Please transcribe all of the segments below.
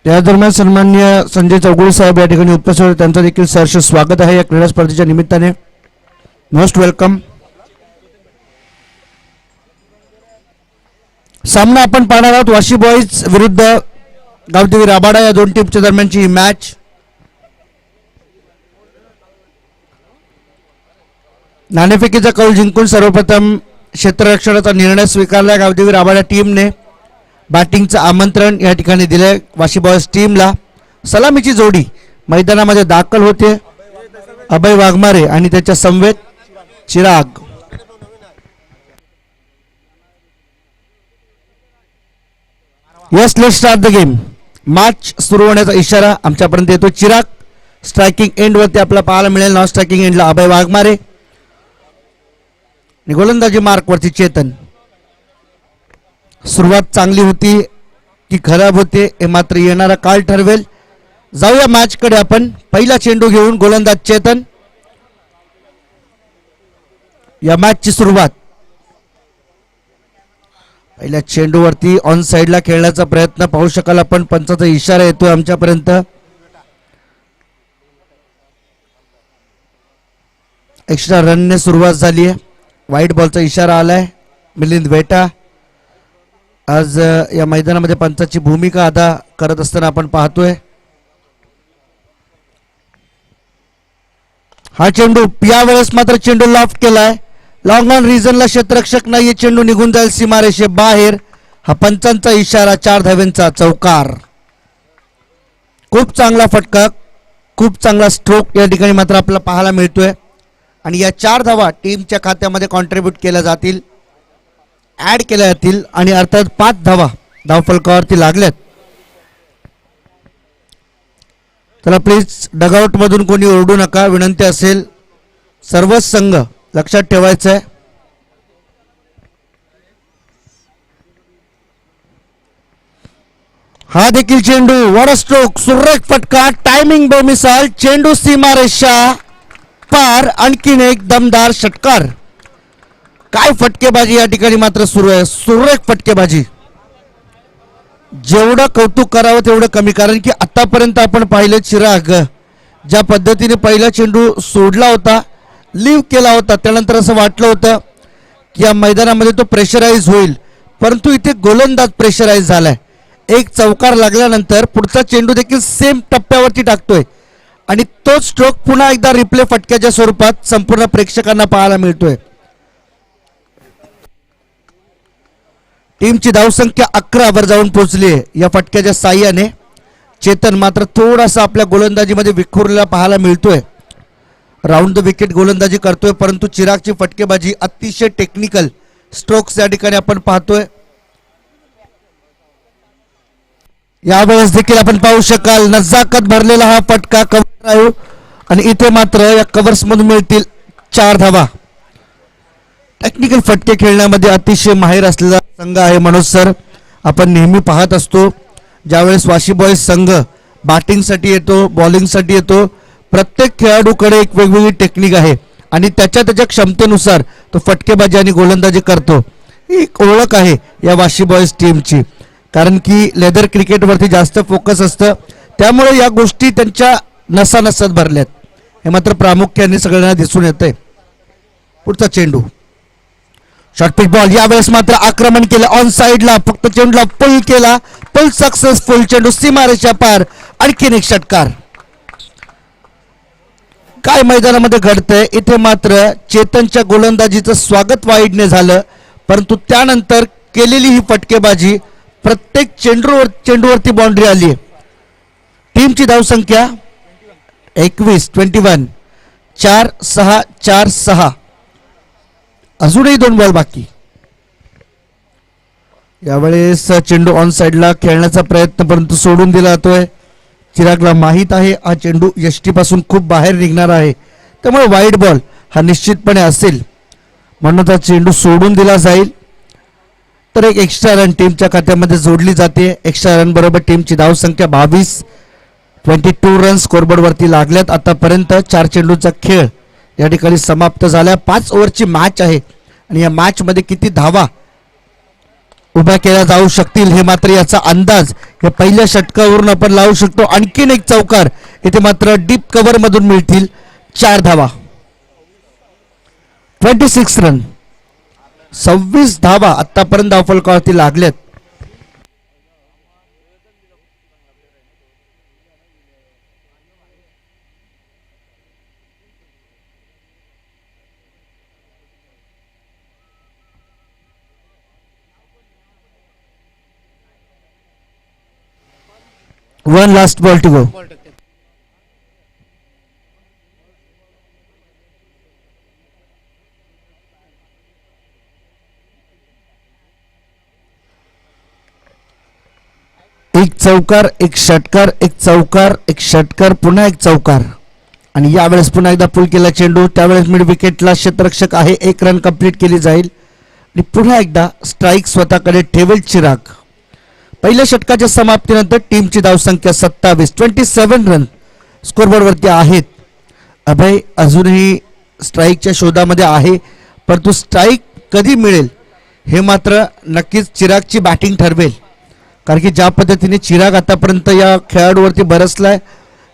त्या दरम्यान सन्माननीय संजय चौगुले साहेब या ठिकाणी उपस्थित होते, त्यांचं देखील सहर्ष स्वागत आहे या क्रीडा स्पर्धेच्या निमित्ताने. Most welcome. सामना आपण पाहणार आहोत वाशी बॉईज विरुद्ध गावदेवी राबाडा या दोन टीमच्या दरम्यानची ही मॅच. नाणेफेकीचा कौल जिंकून सर्वप्रथम क्षेत्ररक्षणाचा निर्णय स्वीकारला गावदेवी राबाडा टीमने. बॅटिंगचं आमंत्रण या ठिकाणी दिले वाशी बॉयज टीमला. सलामीची जोडी मैदानामध्ये दाखल होते. अभय वाघमारे आणि त्याच्या समवेत Chirag. Yes, let's start the game. Match सुरू होण्याचा इशारा आमच्यापर्यंत येतो. चिराग स्ट्रायकिंग एंड वरती आपल्याला पाहायला मिळेल. नॉन स्ट्रायकिंग एंडला अभय वाघमारे. गोलंदाजी मार्क वरती चेतन. सुरुवात चांगली होती की खराब होते हे मात्र येणारा काळ ठरवेल. जाऊया मॅच कडे आपण. पहिला चेंडू घेऊन गोलंदाज चेतन. या मॅच ची सुरुवात पहिल्या चेंडूवरती ऑन साइडला खेळण्याचा प्रयत्न पाहू शकाल आपण. पंचाचा इशारा येतोय आमच्यापर्यंत. एक्स्ट्रा रनने सुरुवात झाली आहे. व्हाईट बॉलचा इशारा आलाय. मिलिंद वेटा आज या मैदानामध्ये पंचाची भूमिका अदा करत असताना आपण पाहतोय. हा चेंडू यावेळेस मात्र चेंडू लॉफ्ट केलाय. लॉंग ऑन रिजनला क्षेत्ररक्षक नाहीये. चेंडू निघून जाईल सीमारेषे बाहेर. हा पंचांचा इशारा. 4 धाव्यांचा चौकार. खूप चांगला फटका, खूप चांगला स्ट्रोक या ठिकाणी मात्र आपल्याला पाहायला मिळतोय. आणि या 4 धावा टीमच्या खात्यामध्ये कॉन्ट्रीब्यूट केल्या जातील, ऍड केल्या जातील आणि अर्थात 5 धावा धावफलकावरती लागल्यात. चला प्लीज डगआउट मधून कोणी ओरडू नका, विनंती असेल. सर्वच संघ लक्षात ठेवायचं आहे. हा देखील चेंडू. What stroke. सुरेख फटका. टायमिंग बेमिसाल. चेंडू सीमारेषा पार. आणखीन एक दमदार षटकार. काय फटकेबाजी या ठिकाणी मात्र सुरू आहे. सुरेख फटकेबाजी. जेवढं कौतुक करावं तेवढं कमी, कारण की आतापर्यंत आपण पाहिलं चिराग ज्या पद्धतीने पहिला चेंडू सोडला होता, लीव केला होता, त्यानंतर असं वाटलं होतं की या मैदानामध्ये तो प्रेशराईज होईल, परंतु इथे गोलंदाज प्रेशराईज झालाय. एक चौकार लागल्यानंतर पुढचा चेंडू देखील सेम टप्प्यावरती टाकतोय आणि तोच स्ट्रोक पुन्हा एकदा रिप्ले फटक्याच्या स्वरूपात संपूर्ण प्रेक्षकांना पाहायला मिळतोय. टीमची धावसंख्या 11 वर जाऊन पोहोचली आहे या फटक्याच्या साह्याने. चेतन मात्र थोडासा आपल्या गोलंदाजीमध्ये विखुरलेला पाहायला मिळतोय. राऊंड द विकेट गोलंदाजी करतोय, परंतु चिरागची फटकेबाजी अतिशय टेक्निकल स्ट्रोक्स या ठिकाणी आपण पाहतोय. यावेळेस देखील आपण पाहू शकाल नजाकत भरलेला हा फटका कव्हर आहे आणि इथे मात्र या कव्हर्स मधून मिळतील 4 धावा. टेक्निकल फटके खेळण्यामध्ये अतिशय माहिर असलेला संघ आहे मनोज सर. आपण नेहमी पाहत असतो ज्यावेळेस वाशी बॉयज संघ बॅटिंगसाठी येतो, बॉलिंगसाठी येतो, प्रत्येक खेळाडूकडे एक वेगवेगळी टेक्निक आहे आणि त्याच्या क्षमतेनुसार तो फटकेबाजी आणि गोलंदाजी करतो. ही एक ओळख आहे या वाशी बॉयज टीमची, कारण की लेदर क्रिकेटवरती जास्त फोकस असतं, त्यामुळे या गोष्टी त्यांच्या नसानसात भरल्यात. हे मात्र प्रामुख्याने सगळ्यांना दिसून येतंय. पुढचा चेंडू शॉर्ट पिच बॉल. यावेळेस मात्र आक्रमण केलं ऑन साइडला. फक्त चेंडूला पुल केला. पुल सक्सेसफुल. चेंडू सीमारेषा पार. आणखीन एक षटकार. काय मैदानामध्ये घडतंय. इथे मात्र चेतनच्या गोलंदाजीचं स्वागत वाईडने झालं, परंतु त्यानंतर केलेली ही फटकेबाजी प्रत्येक चेंडूवरती बाउंड्री आली आहे. टीमची धावसंख्या 21. 4-6 4-6. अजूनही 2 बॉल बाकी. यावेळेस चेंडू ऑन साइडला खेळण्याचा प्रयत्न, परंतु सोडून दिला जातोय. चिरागला माहीत आहे हा चेंडू यष्टी पासून खूप बाहेर निघणार आहे, त्यामुळे वाईड बॉल हा निश्चितपणे असेल, म्हणून हा चेंडू सोडून दिला जाईल. तर एक एक्स्ट्रा रन टीमच्या खात्यामध्ये जोडली जाते. एक्स्ट्रा रन बरोबर टीमची धावसंख्या 22. 22 रन स्कोरबोर्ड वरती लागल्यात. आतापर्यंत 4 चेंडूचा खेळ या ठिकाणी समाप्त झाला. 5 ओव्हरची मॅच आहे आणि या मॅच मध्ये किती धावा उभ्या केल्या जाऊ शकतील हे मात्र याचा अंदाज या पहिल्या षटकावरून आपण लावू शकतो आणखीन एक चौकार. इथे मात्र डीप कव्हर मधून मिळतील 4 धावा. 26 रन, 26 धावा आतापर्यंत धावफलकावरती लागल्यात. One last ball to go. एक चौकार, एक षटकार, एक चौकार, एक षटकार, पुन्हा एक चौकार आणि यावेळेस पुन्हा एकदा पुल केला चेंडू. त्यावेळेस मिड विकेटला क्षेत्ररक्षक आहे. 1 रन कंप्लीट केली जाईल आणि पुन्हा एकदा स्ट्राईक स्वतःकडे ठेवेल चिराग. पहिल्या षटकाच्या समाप्तीनंतर टीमची धावसंख्या 27 रन स्कोरबोर्डवरती आहेत. अभय अजूनही स्ट्राईकच्या शोधामध्ये आहे, परंतु स्ट्राईक कधी मिळेल हे मात्र नक्कीच चिरागची बॅटिंग ठरवेल. कारण की ज्या पद्धतीने चिराग आतापर्यंत या खेळाडूवरती बरसलाय,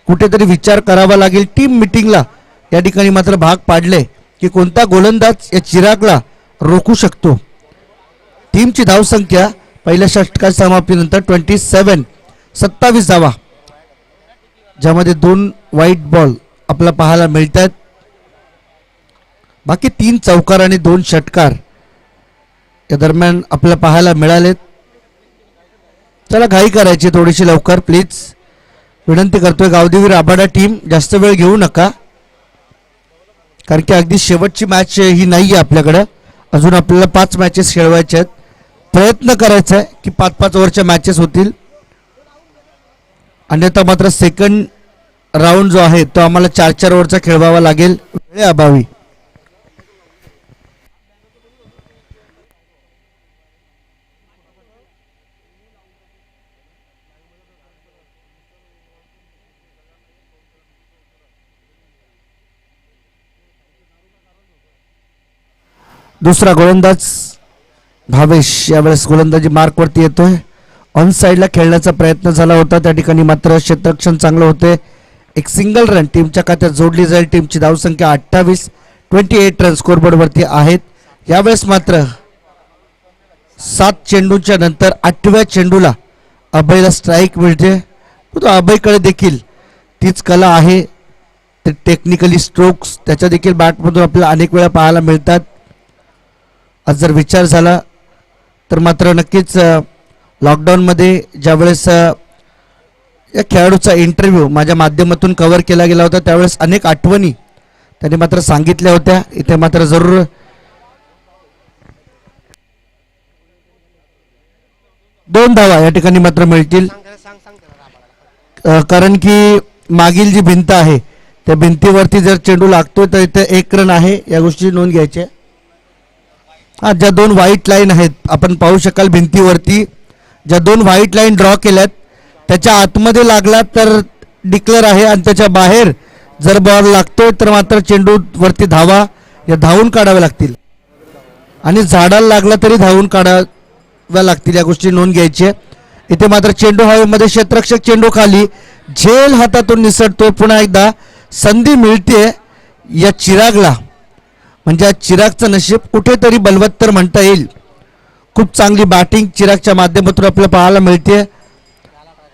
कुठेतरी विचार करावा लागेल. टीम मिटिंगला या ठिकाणी मात्र भाग पाडले की कोणता गोलंदाज या चिरागला रोखू शकतो. टीमची धावसंख्या पहिल्या षटकाच्या समाप्तीनंतर 27 धावा, ज्यामध्ये 2 वाईट बॉल आपल्याला पाहायला मिळत आहेत. बाकी 3 चौकार आणि 2 षटकार या दरम्यान आपल्याला पाहायला मिळालेत. चला घाई करायची थोडीशी लवकर प्लीज, विनंती करतोय. गावदेवी राबाडा टीम जास्त वेळ घेऊ नका, कारण की अगदी शेवटची मॅच ही नाही आहे आपल्याकडं. अजून आपल्याला 5 मॅचेस खेळवायच्या आहेत. प्रयत्न करायचा आहे की 5-5 ओव्हरच्या मॅचेस होतील, अन्यथा मात्र सेकंड राऊंड जो आहे तो आम्हाला 4-4 ओव्हरचा खेळवावा लागेल वेळेअभावी. दुसरा गोलंदाज भावेश यावेळेस गोलंदाजी मार्कवरती येतोय. ऑन साईडला खेळण्याचा प्रयत्न झाला होता, त्या ठिकाणी मात्र क्षेत्ररक्षण चांगलं होते. एक सिंगल रन टीमच्या खात्यात जोडली जाईल. टीमची धावसंख्या 28 रन स्कोरबोर्डवरती आहेत. यावेळेस मात्र 7 चेंडूंच्या नंतर 8व्या चेंडूला अभयला स्ट्राईक मिळते. तो अभयकडे देखील तीच कला आहे, ते टेक्निकली स्ट्रोक्स त्याच्या देखील बॅटमधून आपल्याला अनेक वेळा पाहायला मिळतात. आज जर विचार झाला तर मात्र नक्कीच लॉकडाऊनमध्ये ज्यावेळेस या खेळाडूचा इंटरव्ह्यू माझ्या माध्यमातून कव्हर केला गेला होता, त्यावेळेस अनेक आठवणी त्यांनी मात्र सांगितल्या होत्या. इथे मात्र जरूर दोन धावा या ठिकाणी मात्र मिळतील, कारण की मागील जी भिंत आहे त्या भिंतीवरती जर चेंडू लागतोय तर इथे 1 रन आहे. या गोष्टी नोंद घ्यायची. हा, ज्या 2 व्हाईट लाईन आहेत आपण पाहू शकाल भिंतीवरती, ज्या 2 व्हाईट लाईन ड्रॉ केल्यात त्याच्या आतमध्ये लागला तर डिक्लेअर आहे, आणि त्याच्या बाहेर जर बॉल लागतोय तर मात्र चेंडू वरती धावा या धावून काढाव्या लागतील, आणि झाडाला लागला तरी धावून काढाव्या लागतील. या गोष्टी नोंद घ्यायची. इथे मात्र चेंडू हवेमध्ये, क्षेत्ररक्षक चेंडू खाली, झेल हातातून निसटतो. पुन्हा एकदा संधी मिळते या चिरागला, म्हणजे चिरागचं नशीब कुठेतरी बलवत्तर म्हणता येईल. खूप चांगली बॅटिंग चिरागच्या माध्यमातून आपल्याला पाहायला मिळते,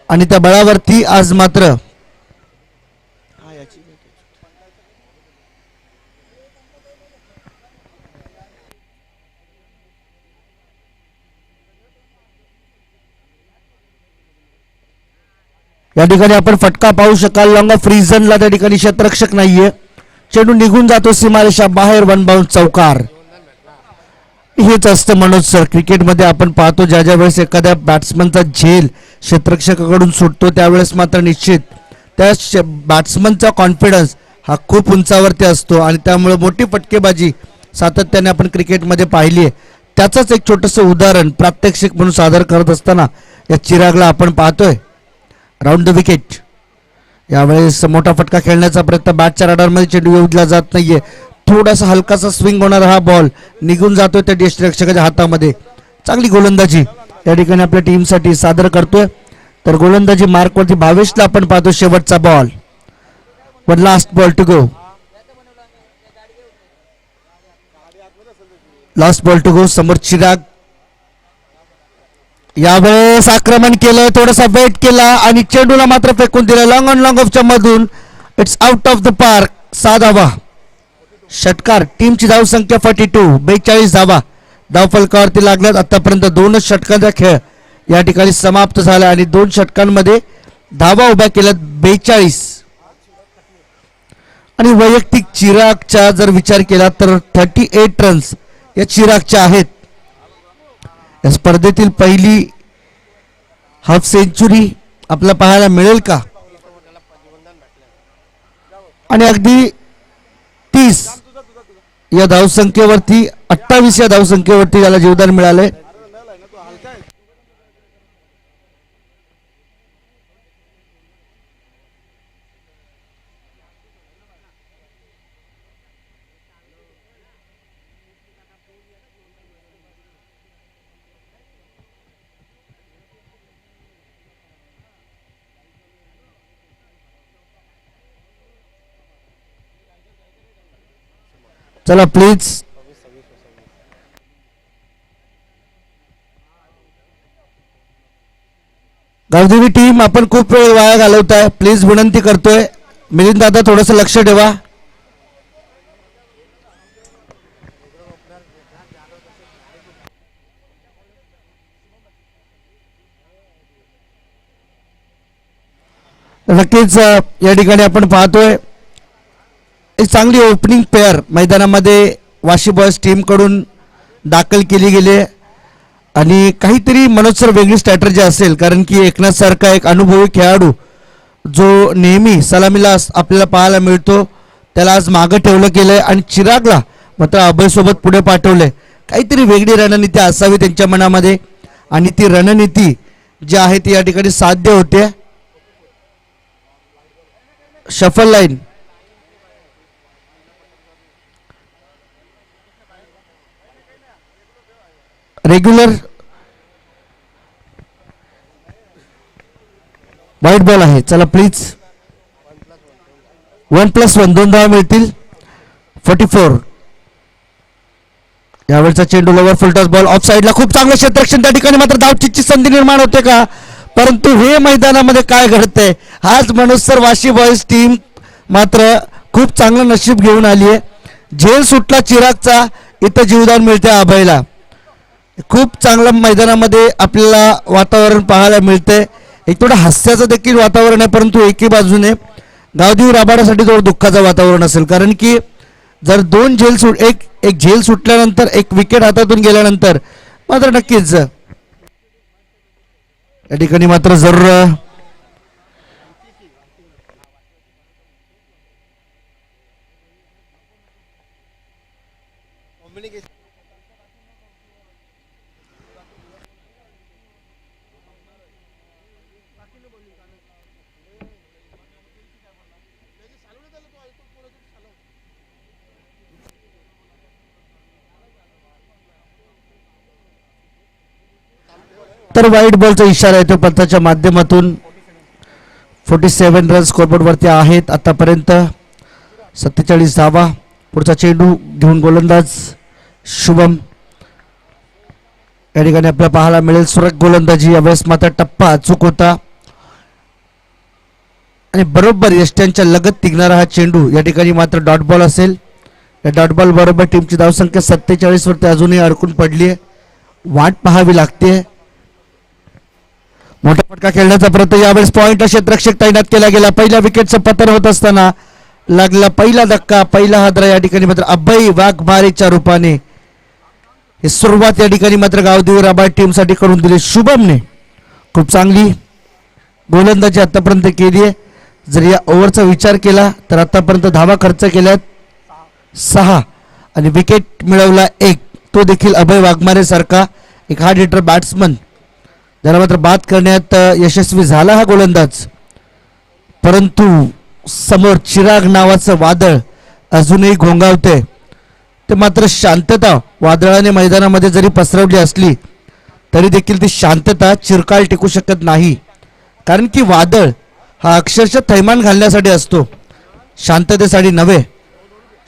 आणि त्या बळावरती आज मात्र या ठिकाणी आपण फटका पाहू शकाल. लॉंग ऑफ रिझनला त्या ठिकाणी क्षेत्ररक्षक नाहीये, चेंडू निघून जातो सीमारेषा बाहेर. 1 बाउंड चौकार. हेच असतं मनोज सर, क्रिकेटमध्ये आपण पाहतो ज्या ज्या वेळेस एखाद्या बॅट्समनचा झेल क्षेत्ररक्षकाकडून सुटतो त्यावेळेस मात्र निश्चित त्या बॅट्समनचा कॉन्फिडन्स हा खूप उंचावरती असतो, आणि त्यामुळे मोठी फटकेबाजी सातत्याने आपण क्रिकेटमध्ये पाहिली आहे. त्याचंच एक छोटंसं उदाहरण प्रात्यक्षिक म्हणून सादर करत असताना या चिरागला आपण पाहतोय. Round the wicket. यावेळेस मोठा फटका खेळण्याचा प्रयत्न, बॅटच्या रडारमध्ये चेंडू येऊला जात नाहीये. थोडासा हलकासा स्विंग होणारा हा बॉल निघून जातोय त्या यष्टिरक्षकाच्या हातामध्ये. चांगली गोलंदाजी या ठिकाणी आपल्या टीमसाठी सादर करतोय. तर गोलंदाजी मार्कवरती भावेशला आपण पाहतो. शेवटचा ball, one last ball to go. Last ball to go. समोर चिराग. यावेळेस आक्रमण केलं, थोडासा वेट केला आणि चेंडूला मात्र फेकून दिलं लॉंग ऑन लॉंग ऑफच्या मधून. It's out of the park. 6 धावा. षटकार. टीमची धावसंख्या 42. 42 धावा धावफलकावरती लागल्यात. आतापर्यंत 2च षटकांचा खेळ या ठिकाणी समाप्त झाला आणि 2 षटकांमध्ये धावा उभ्या केल्यात 42. आणि वैयक्तिक चिरागचा जर विचार केला तर 38 रन्स या चिरागच्या आहेत. या स्पर्धेतील पहिली हाफ सेंचुरी आपल्याला पाहायला मिळेल का? आणि अगदी 30 या धावसंख्येवरती, 28 या धावसंख्येवरती याला जीवदान मिळालंय. चला प्लीज. गावदेवी टीम, आपण खूप वेळ वाया घालवताय. प्लीज विनंती करतोय. मिलिंद दादा थोडस लक्ष ठेवा. नक्कीच या ठिकाणी आपण पाहतोय एक चांगली ओपनिंग पेअर मैदानामध्ये वाशी बॉयज टीमकडून दाखल केली गेली आणि काहीतरी मनोज सर वेगळी स्ट्रॅटर्जी असेल, कारण की एकनाथ सारखा एक अनुभवी खेळाडू जो नेहमी सलामीला आपल्याला पाहायला मिळतो त्याला आज मागं ठेवलं गेलंय आणि चिरागला मात्र अभयसोबत पुढे पाठवलंय. काहीतरी वेगळी रणनीती असावी त्यांच्या मनामध्ये आणि ती रणनीती जी आहे ती या ठिकाणी साध्य होते. Shuffle line. रेग्युलर वाईट बॉल आहे. चला प्लीज. 1+1 2 धावा मिळतील. 44. यावेळचा चेंडू लवर फुलटॉस बॉल ऑफ साईडला. खूप चांगलं क्षेत्ररक्षण. त्या ठिकाणी मात्र धावचीची संधी निर्माण होते का? परंतु हे मैदानामध्ये काय घडतंय आज Manoj sir Vashi boys team मात्र खूप चांगलं नशीब घेऊन आली आहे. झेल सुटला चिरागचा, इथं जीवदान मिळते अभयला. खूप चांगलं मैदानामध्ये आपल्याला वातावरण पाहायला मिळतंय. एक थोडं हास्याचं देखील वातावरण आहे, परंतु एकी बाजूने गावदेवी राबाडासाठी थोडं दुःखाचं वातावरण असेल, कारण की जर दोन झेल एक झेल सुटल्यानंतर एक विकेट हातातून गेल्यानंतर मात्र नक्कीच या ठिकाणी मात्र जरूर तर वाईट बॉलचा इशारा येतो पंचाच्या माध्यमातून. 47 रन स्कोरबोर्डवरती आहेत आतापर्यंत. 47 धावा. पुढचा चेंडू घेऊन गोलंदाज शुभम. या ठिकाणी आपल्याला पाहायला मिळेल सुरेख गोलंदाजी. यावेळेस मात्र टप्पा अचूक होता आणि बरोबर यष्ट्यांच्या लगत निघणारा हा चेंडू या ठिकाणी मात्र डॉट बॉल असेल. या डॉट बॉल बरोबर टीमची धावसंख्या 47 वरती अजूनही अडकून पडली आहे. वाट पाहावी लागते. मोठा फटका खेळण्याचा प्रयत्न. यावेळेस पॉइंटला क्षेत्ररक्षक तैनात केला गेला. पहिल्या विकेटचं पतन होत असताना लागला पहिला धक्का, पहिला हादरा. या ठिकाणी मात्र अभय वाघमारेच्या रूपाने ही सुरुवात या ठिकाणी मात्र गावदेवी राबाड टीमसाठी करून दिली. शुभमने खूप चांगली गोलंदाजी आतापर्यंत केली आहे. जर या ओव्हरचा विचार केला तर आतापर्यंत धावा खर्च केल्यात 6 आणि विकेट मिळवला 1. तो देखील अभय वाघमारे सारखा एक हार्ड हिटर बॅट्समन ज्याला मात्र बाद करण्यात यशस्वी झाला हा गोलंदाज. परंतु समोर चिराग नावाचं वादळ अजूनही घोंगावते. ते मात्र शांतता वादळाने मैदानामध्ये जरी पसरवली असली तरी देखील ती शांतता चिरकाल टिकू शकत नाही. कारण की वादळ हा अक्षरशः थैमान घालण्यासाठी असतो, शांततेसाठी नव्हे.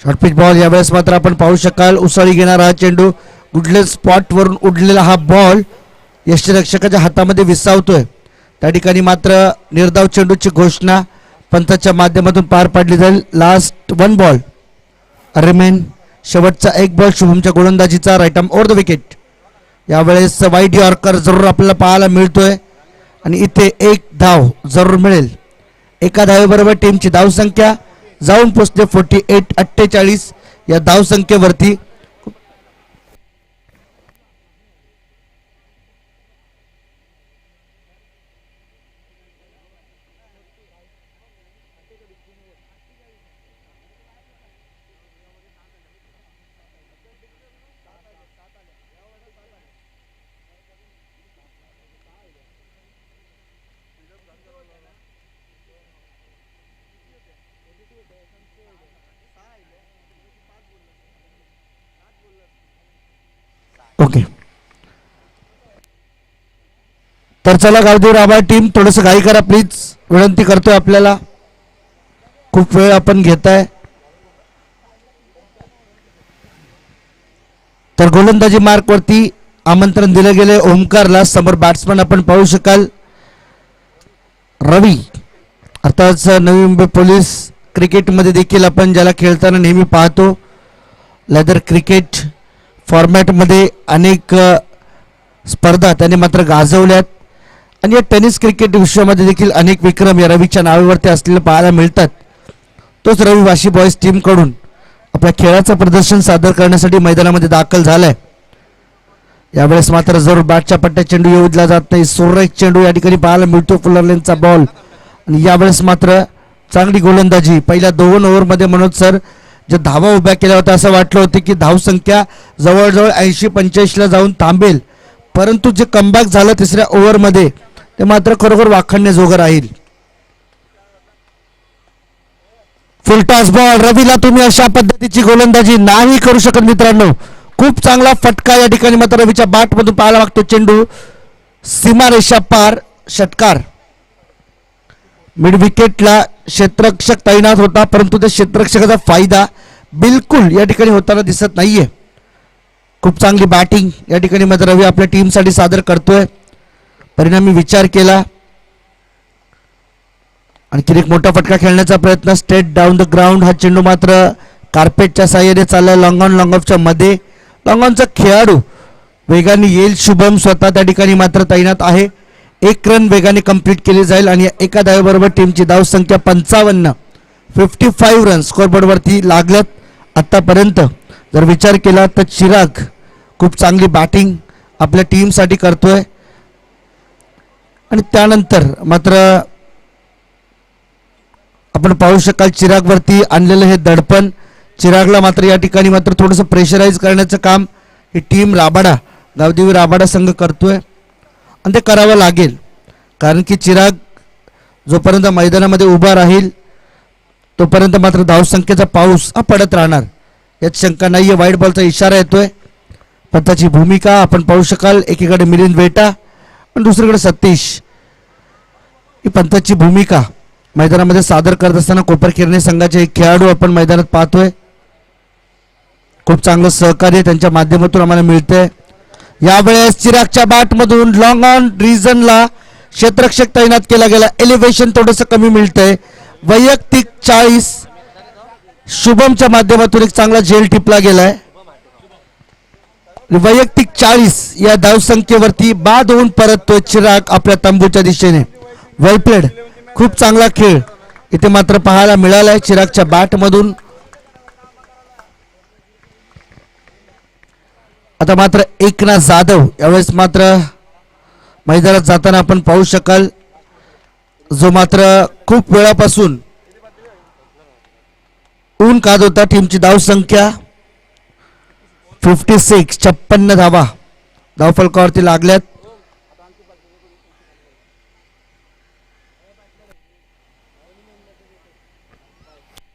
Short pitch ball. यावेळेस मात्र आपण पाहू शकाल उसळी घेणारा हा चेंडू गुडलेस स्पॉटवरून उडलेला हा बॉल यष्टीरक्षकाच्या हातामध्ये विसावतोय. त्या ठिकाणी मात्र निर्धाव चेंडूची घोषणा पंचाच्या माध्यमातून पार पाडली जाईल. Last 1 ball remain. शेवटचा 1 बॉल शुभमच्या गोलंदाजीचा. Right arm over the wicket. यावेळेस वाईड यॉर्कर जरूर आपल्याला पाहायला मिळतोय आणि इथे 1 धाव जरूर मिळेल. एका धावेबरोबर टीमची धावसंख्या जाऊन पोचते 48-48 या धावसंख्येवरती. ओके, तर चला गावदेव राबा टीम थोडस घाई करा प्लीज, विनंती करतोय आपल्याला. खूप वेळ आपण घेताय. तर गोलंदाजी मार्क वरती आमंत्रण दिलं गेले ओमकारला. समोर बॅट्समन आपण पाहू शकाल रवी, अर्थात नवी मुंबई पोलीस क्रिकेटमध्ये देखील आपण ज्याला खेळताना नेहमी पाहतो. लेदर क्रिकेट फॉर्मॅटमध्ये अनेक स्पर्धा त्यांनी मात्र गाजवल्यात आणि या टेनिस क्रिकेट विश्वामध्ये देखील अनेक विक्रम या रवीच्या नावावरती असलेले पाहायला मिळतात. तोच रवी वाशी बॉयज टीमकडून आपल्या खेळाचं प्रदर्शन सादर करण्यासाठी मैदानामध्ये दाखल झालाय. यावेळेस मात्र जरूर बॅटच्या पट्ट्या चेंडू येऊ दिला जात नाही. सुरेख चेंडू या ठिकाणी पाहायला मिळतो. फुलरलेनचा बॉल आणि यावेळेस मात्र चांगली गोलंदाजी. पहिल्या 2 ओव्हरमध्ये मनोज सर जे धावा उभ्या केल्या होत्या असं वाटलं होतं की धावसंख्या जवळजवळ 80-85ला जाऊन थांबेल, परंतु जे कमबॅक झालं तिसऱ्या ओव्हरमध्ये ते मात्र खरोखर वाखाणण्याजोगं राहील. Full toss ball. रवीला तुम्ही अशा पद्धतीची गोलंदाजी नाही करू शकत मित्रांनो. खूप चांगला फटका या ठिकाणी मात्र रवीच्या बॅटमधून पाहायला लागतो. चेंडू सीमारेषा पार. षटकार. मिड विकेटला क्षेत्ररक्षक तैनात होता, परंतु त्या क्षेत्ररक्षकाचा फायदा बिलकुल या ठिकाणी होताना दिसत नाहीये. खूप चांगली बॅटिंग या ठिकाणी मात्र रवी आपल्या टीमसाठी सादर करतोय. परिणामी विचार केला. आणखी एक मोठा फटका खेळण्याचा प्रयत्न. Straight down the ground. हा चेंडू मात्र कार्पेटच्या साह्याने चाललाय लॉंग ऑन लॉंग ऑफच्या मध्ये. लॉंग ऑनचा खेळाडू वेगाने येईल. शुभम स्वतः त्या ठिकाणी मात्र तैनात आहे. 1 रन वेगाने कंप्लीट केली जाईल आणि एका धावेबरोबर टीमची धावसंख्या 55 रन स्कोरबोर्डवरती लागल्यात आतापर्यंत. जर विचार केला तर चिराग खूप चांगली बॅटिंग आपल्या टीमसाठी करतोय आणि त्यानंतर मात्र आपण पाहू शकाल चिरागवरती आणलेलं हे दडपण. चिरागला मात्र या ठिकाणी मात्र थोडंसं प्रेशराईज करण्याचं काम ही टीम राबाडा गावदेवी राबाडा संघ करतोय आणि ते करावं लागेल, कारण की चिराग जोपर्यंत मैदानामध्ये उभा राहील तोपर्यंत मात्र धावसंख्येचा पाऊस हा पडत राहणार यात शंका नाहीये. वाईट बॉलचा इशारा येतोय. पंताची भूमिका आपण पाहू शकाल. एकीकडे मिलिंद वेटा आणि दुसरीकडे सतीश. ही पंताची भूमिका मैदानामध्ये सादर करत असताना कोपरखिरणे संघाचे एक खेळाडू आपण मैदानात पाहतोय. खूप चांगलं सहकार्य त्यांच्या माध्यमातून आम्हाला मिळतंय. यावेळेस चिरागच्या बॅटमधून लॉंग ऑन रिजनला क्षेत्ररक्षक तैनात केला गेला. एलिव्हेशन थोडंसं कमी मिळतंय. वैयक्तिक 40. शुभमच्या माध्यमातून एक चांगला झेल टिपला गेलाय. वैयक्तिक 40 या धावसंख्येवरती बाद होऊन परततोय चिराग आपल्या तंबूच्या दिशेने. वेल प्लेड. खूप चांगला खेळ इथे मात्र पाहायला मिळालाय चिरागच्या बॅटमधून. आता मात्र एकनाथ जाधव यावेळेस मात्र मैदानात जाताना आपण पाहू शकाल, जो मात्र खूप वेळापासून ऊन काद होता. टीमची धावसंख्या 56 धावा धावफलकावरती लागल्यात.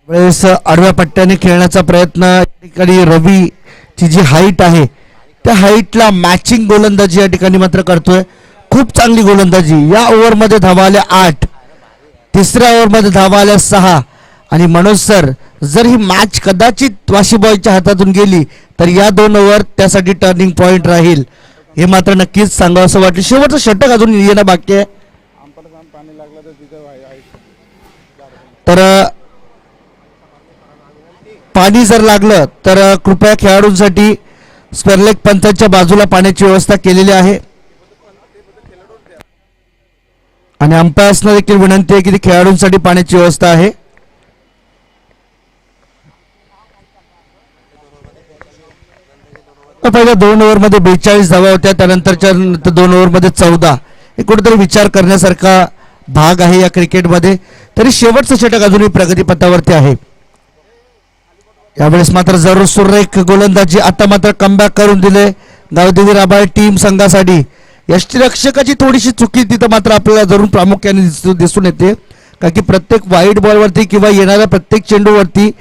वेळेस आडव्या पट्ट्याने खेळण्याचा प्रयत्न. या ठिकाणी रवीची जी हाईट आहे त्या हाईटला मॅचिंग गोलंदाजी या ठिकाणी मात्र करतोय. खूप चांगली गोलंदाजी. या ओव्हरमध्ये धावा आल्या 8, तिसऱ्या ओव्हरमध्ये धावा आल्या 6. आणि मनोज सर, जर ही मॅच कदाचित वाशी बॉयच्या हातातून गेली तर या 2 ओव्हर त्यासाठी टर्निंग पॉइंट राहील, हे मात्र नक्कीच सांगावं असं वाटलं. शेवटचं षटक अजून येणं बाकी आहे. तर पाणी जर लागलं तर कृपया खेळाडूंसाठी स्पेअरलेग पंचांच्या बाजूला पाण्याची व्यवस्था केलेली आहे. आणि अंपायर्सना देखील विनंती आहे की खेळाडूंसाठी पाण्याची व्यवस्था आहे. पहिल्या 2 ओव्हरमध्ये 42 धावा होत्या, त्यानंतरच्या 2 ओव्हरमध्ये 14. हे कुठेतरी विचार करण्यासारखा भाग आहे या क्रिकेटमध्ये. तरी शेवटचं षटक अजूनही प्रगतीपथावरती आहे. यावेळेस मात्र जरूर सुरेख गोलंदाजी. आता मात्र कमबॅक करून दिले गावदेवी राबाळ टीम संघासाठी. यष्टीरक्षकाची थोडीशी चुकी तिथं मात्र आपल्याला जरूर प्रामुख्याने दिसून येते, कारण की प्रत्येक वाईट बॉलवरती किंवा येणाऱ्या प्रत्येक चेंडूवरती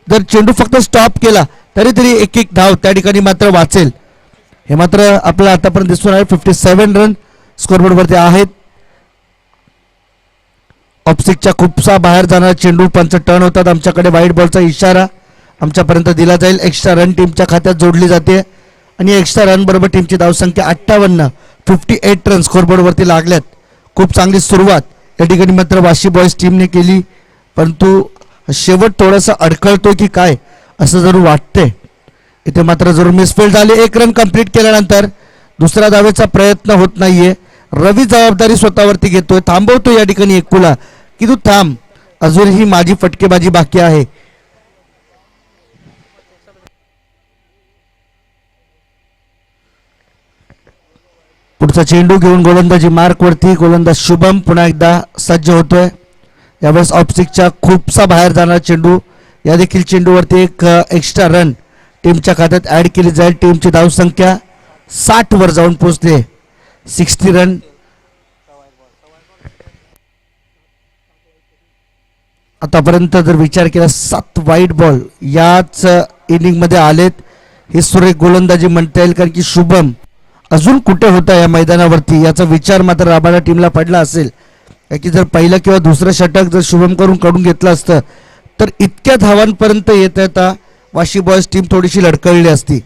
जर चेंडू फक्त स्टॉप केला तरी एक एक धाव त्या ठिकाणी मात्र वाचेल. हे मात्र आपल्याला आतापर्यंत दिसून आहे. 57 रन स्कोरबोर्डवरती आहेत. ऑप्सिकच्या खूपसा बाहेर जाणारा चेंडू पंच टर्न होतात. आमच्याकडे वाईट बॉलचा इशारा आमच्यापर्यंत दिला जाईल. एक्स्ट्रा रन टीमच्या खात्यात जोडली जाते आणि एक्स्ट्रा रन बरोबर टीमची धावसंख्या 58, 58 रन स्कोरबोर्डवरती लागल्यात. खूप चांगली सुरुवात या ठिकाणी मात्र वाशी बॉयज टीमने केली, परंतु शेवट थोडासा अडखळतोय की काय असं जरूर वाटतंय. इथे मात्र जरूर मिसफील्ड झाले. 1 रन कंप्लीट केल्यानंतर दुसऱ्या धावेचा प्रयत्न होत नाहीये. रवी जबाबदारी स्वतःवरती घेतोय, थांबवतोय या ठिकाणी एकूला की तू थांब, अजूनही माझी फटकेबाजी बाकी आहे. पुढचा चेंडू घेऊन गोलंदाजी मार्कवरती गोलंदाज शुभम पुन्हा एकदा सज्ज होतोय. यावेळेस ऑप्सिकच्या खूपसा बाहेर जाणारा चेंडू, या देखील चेंडूवरती एक एक्स्ट्रा रन टीमच्या खात्यात ऍड केली जाईल. टीमची धावसंख्या 60 वर जाऊन पोहोचले. 60 रन. आतापर्यंत जर विचार केला 7 वाईट बॉल याच इनिंग मध्ये आलेत. हे सुरेख गोलंदाजी म्हणता येईल, कारण की शुभम अजून कुठे होता या मैदानावरती याचा विचार मात्र राबाडा टीमला पडला असेल. की जर पहिलं किंवा दुसरं षटक जर शुभम कडून घेतलं असतं तर इतक्या धावांपर्यंत येता येता वाशी बॉयज टीम थोडीशी लडकळली असती.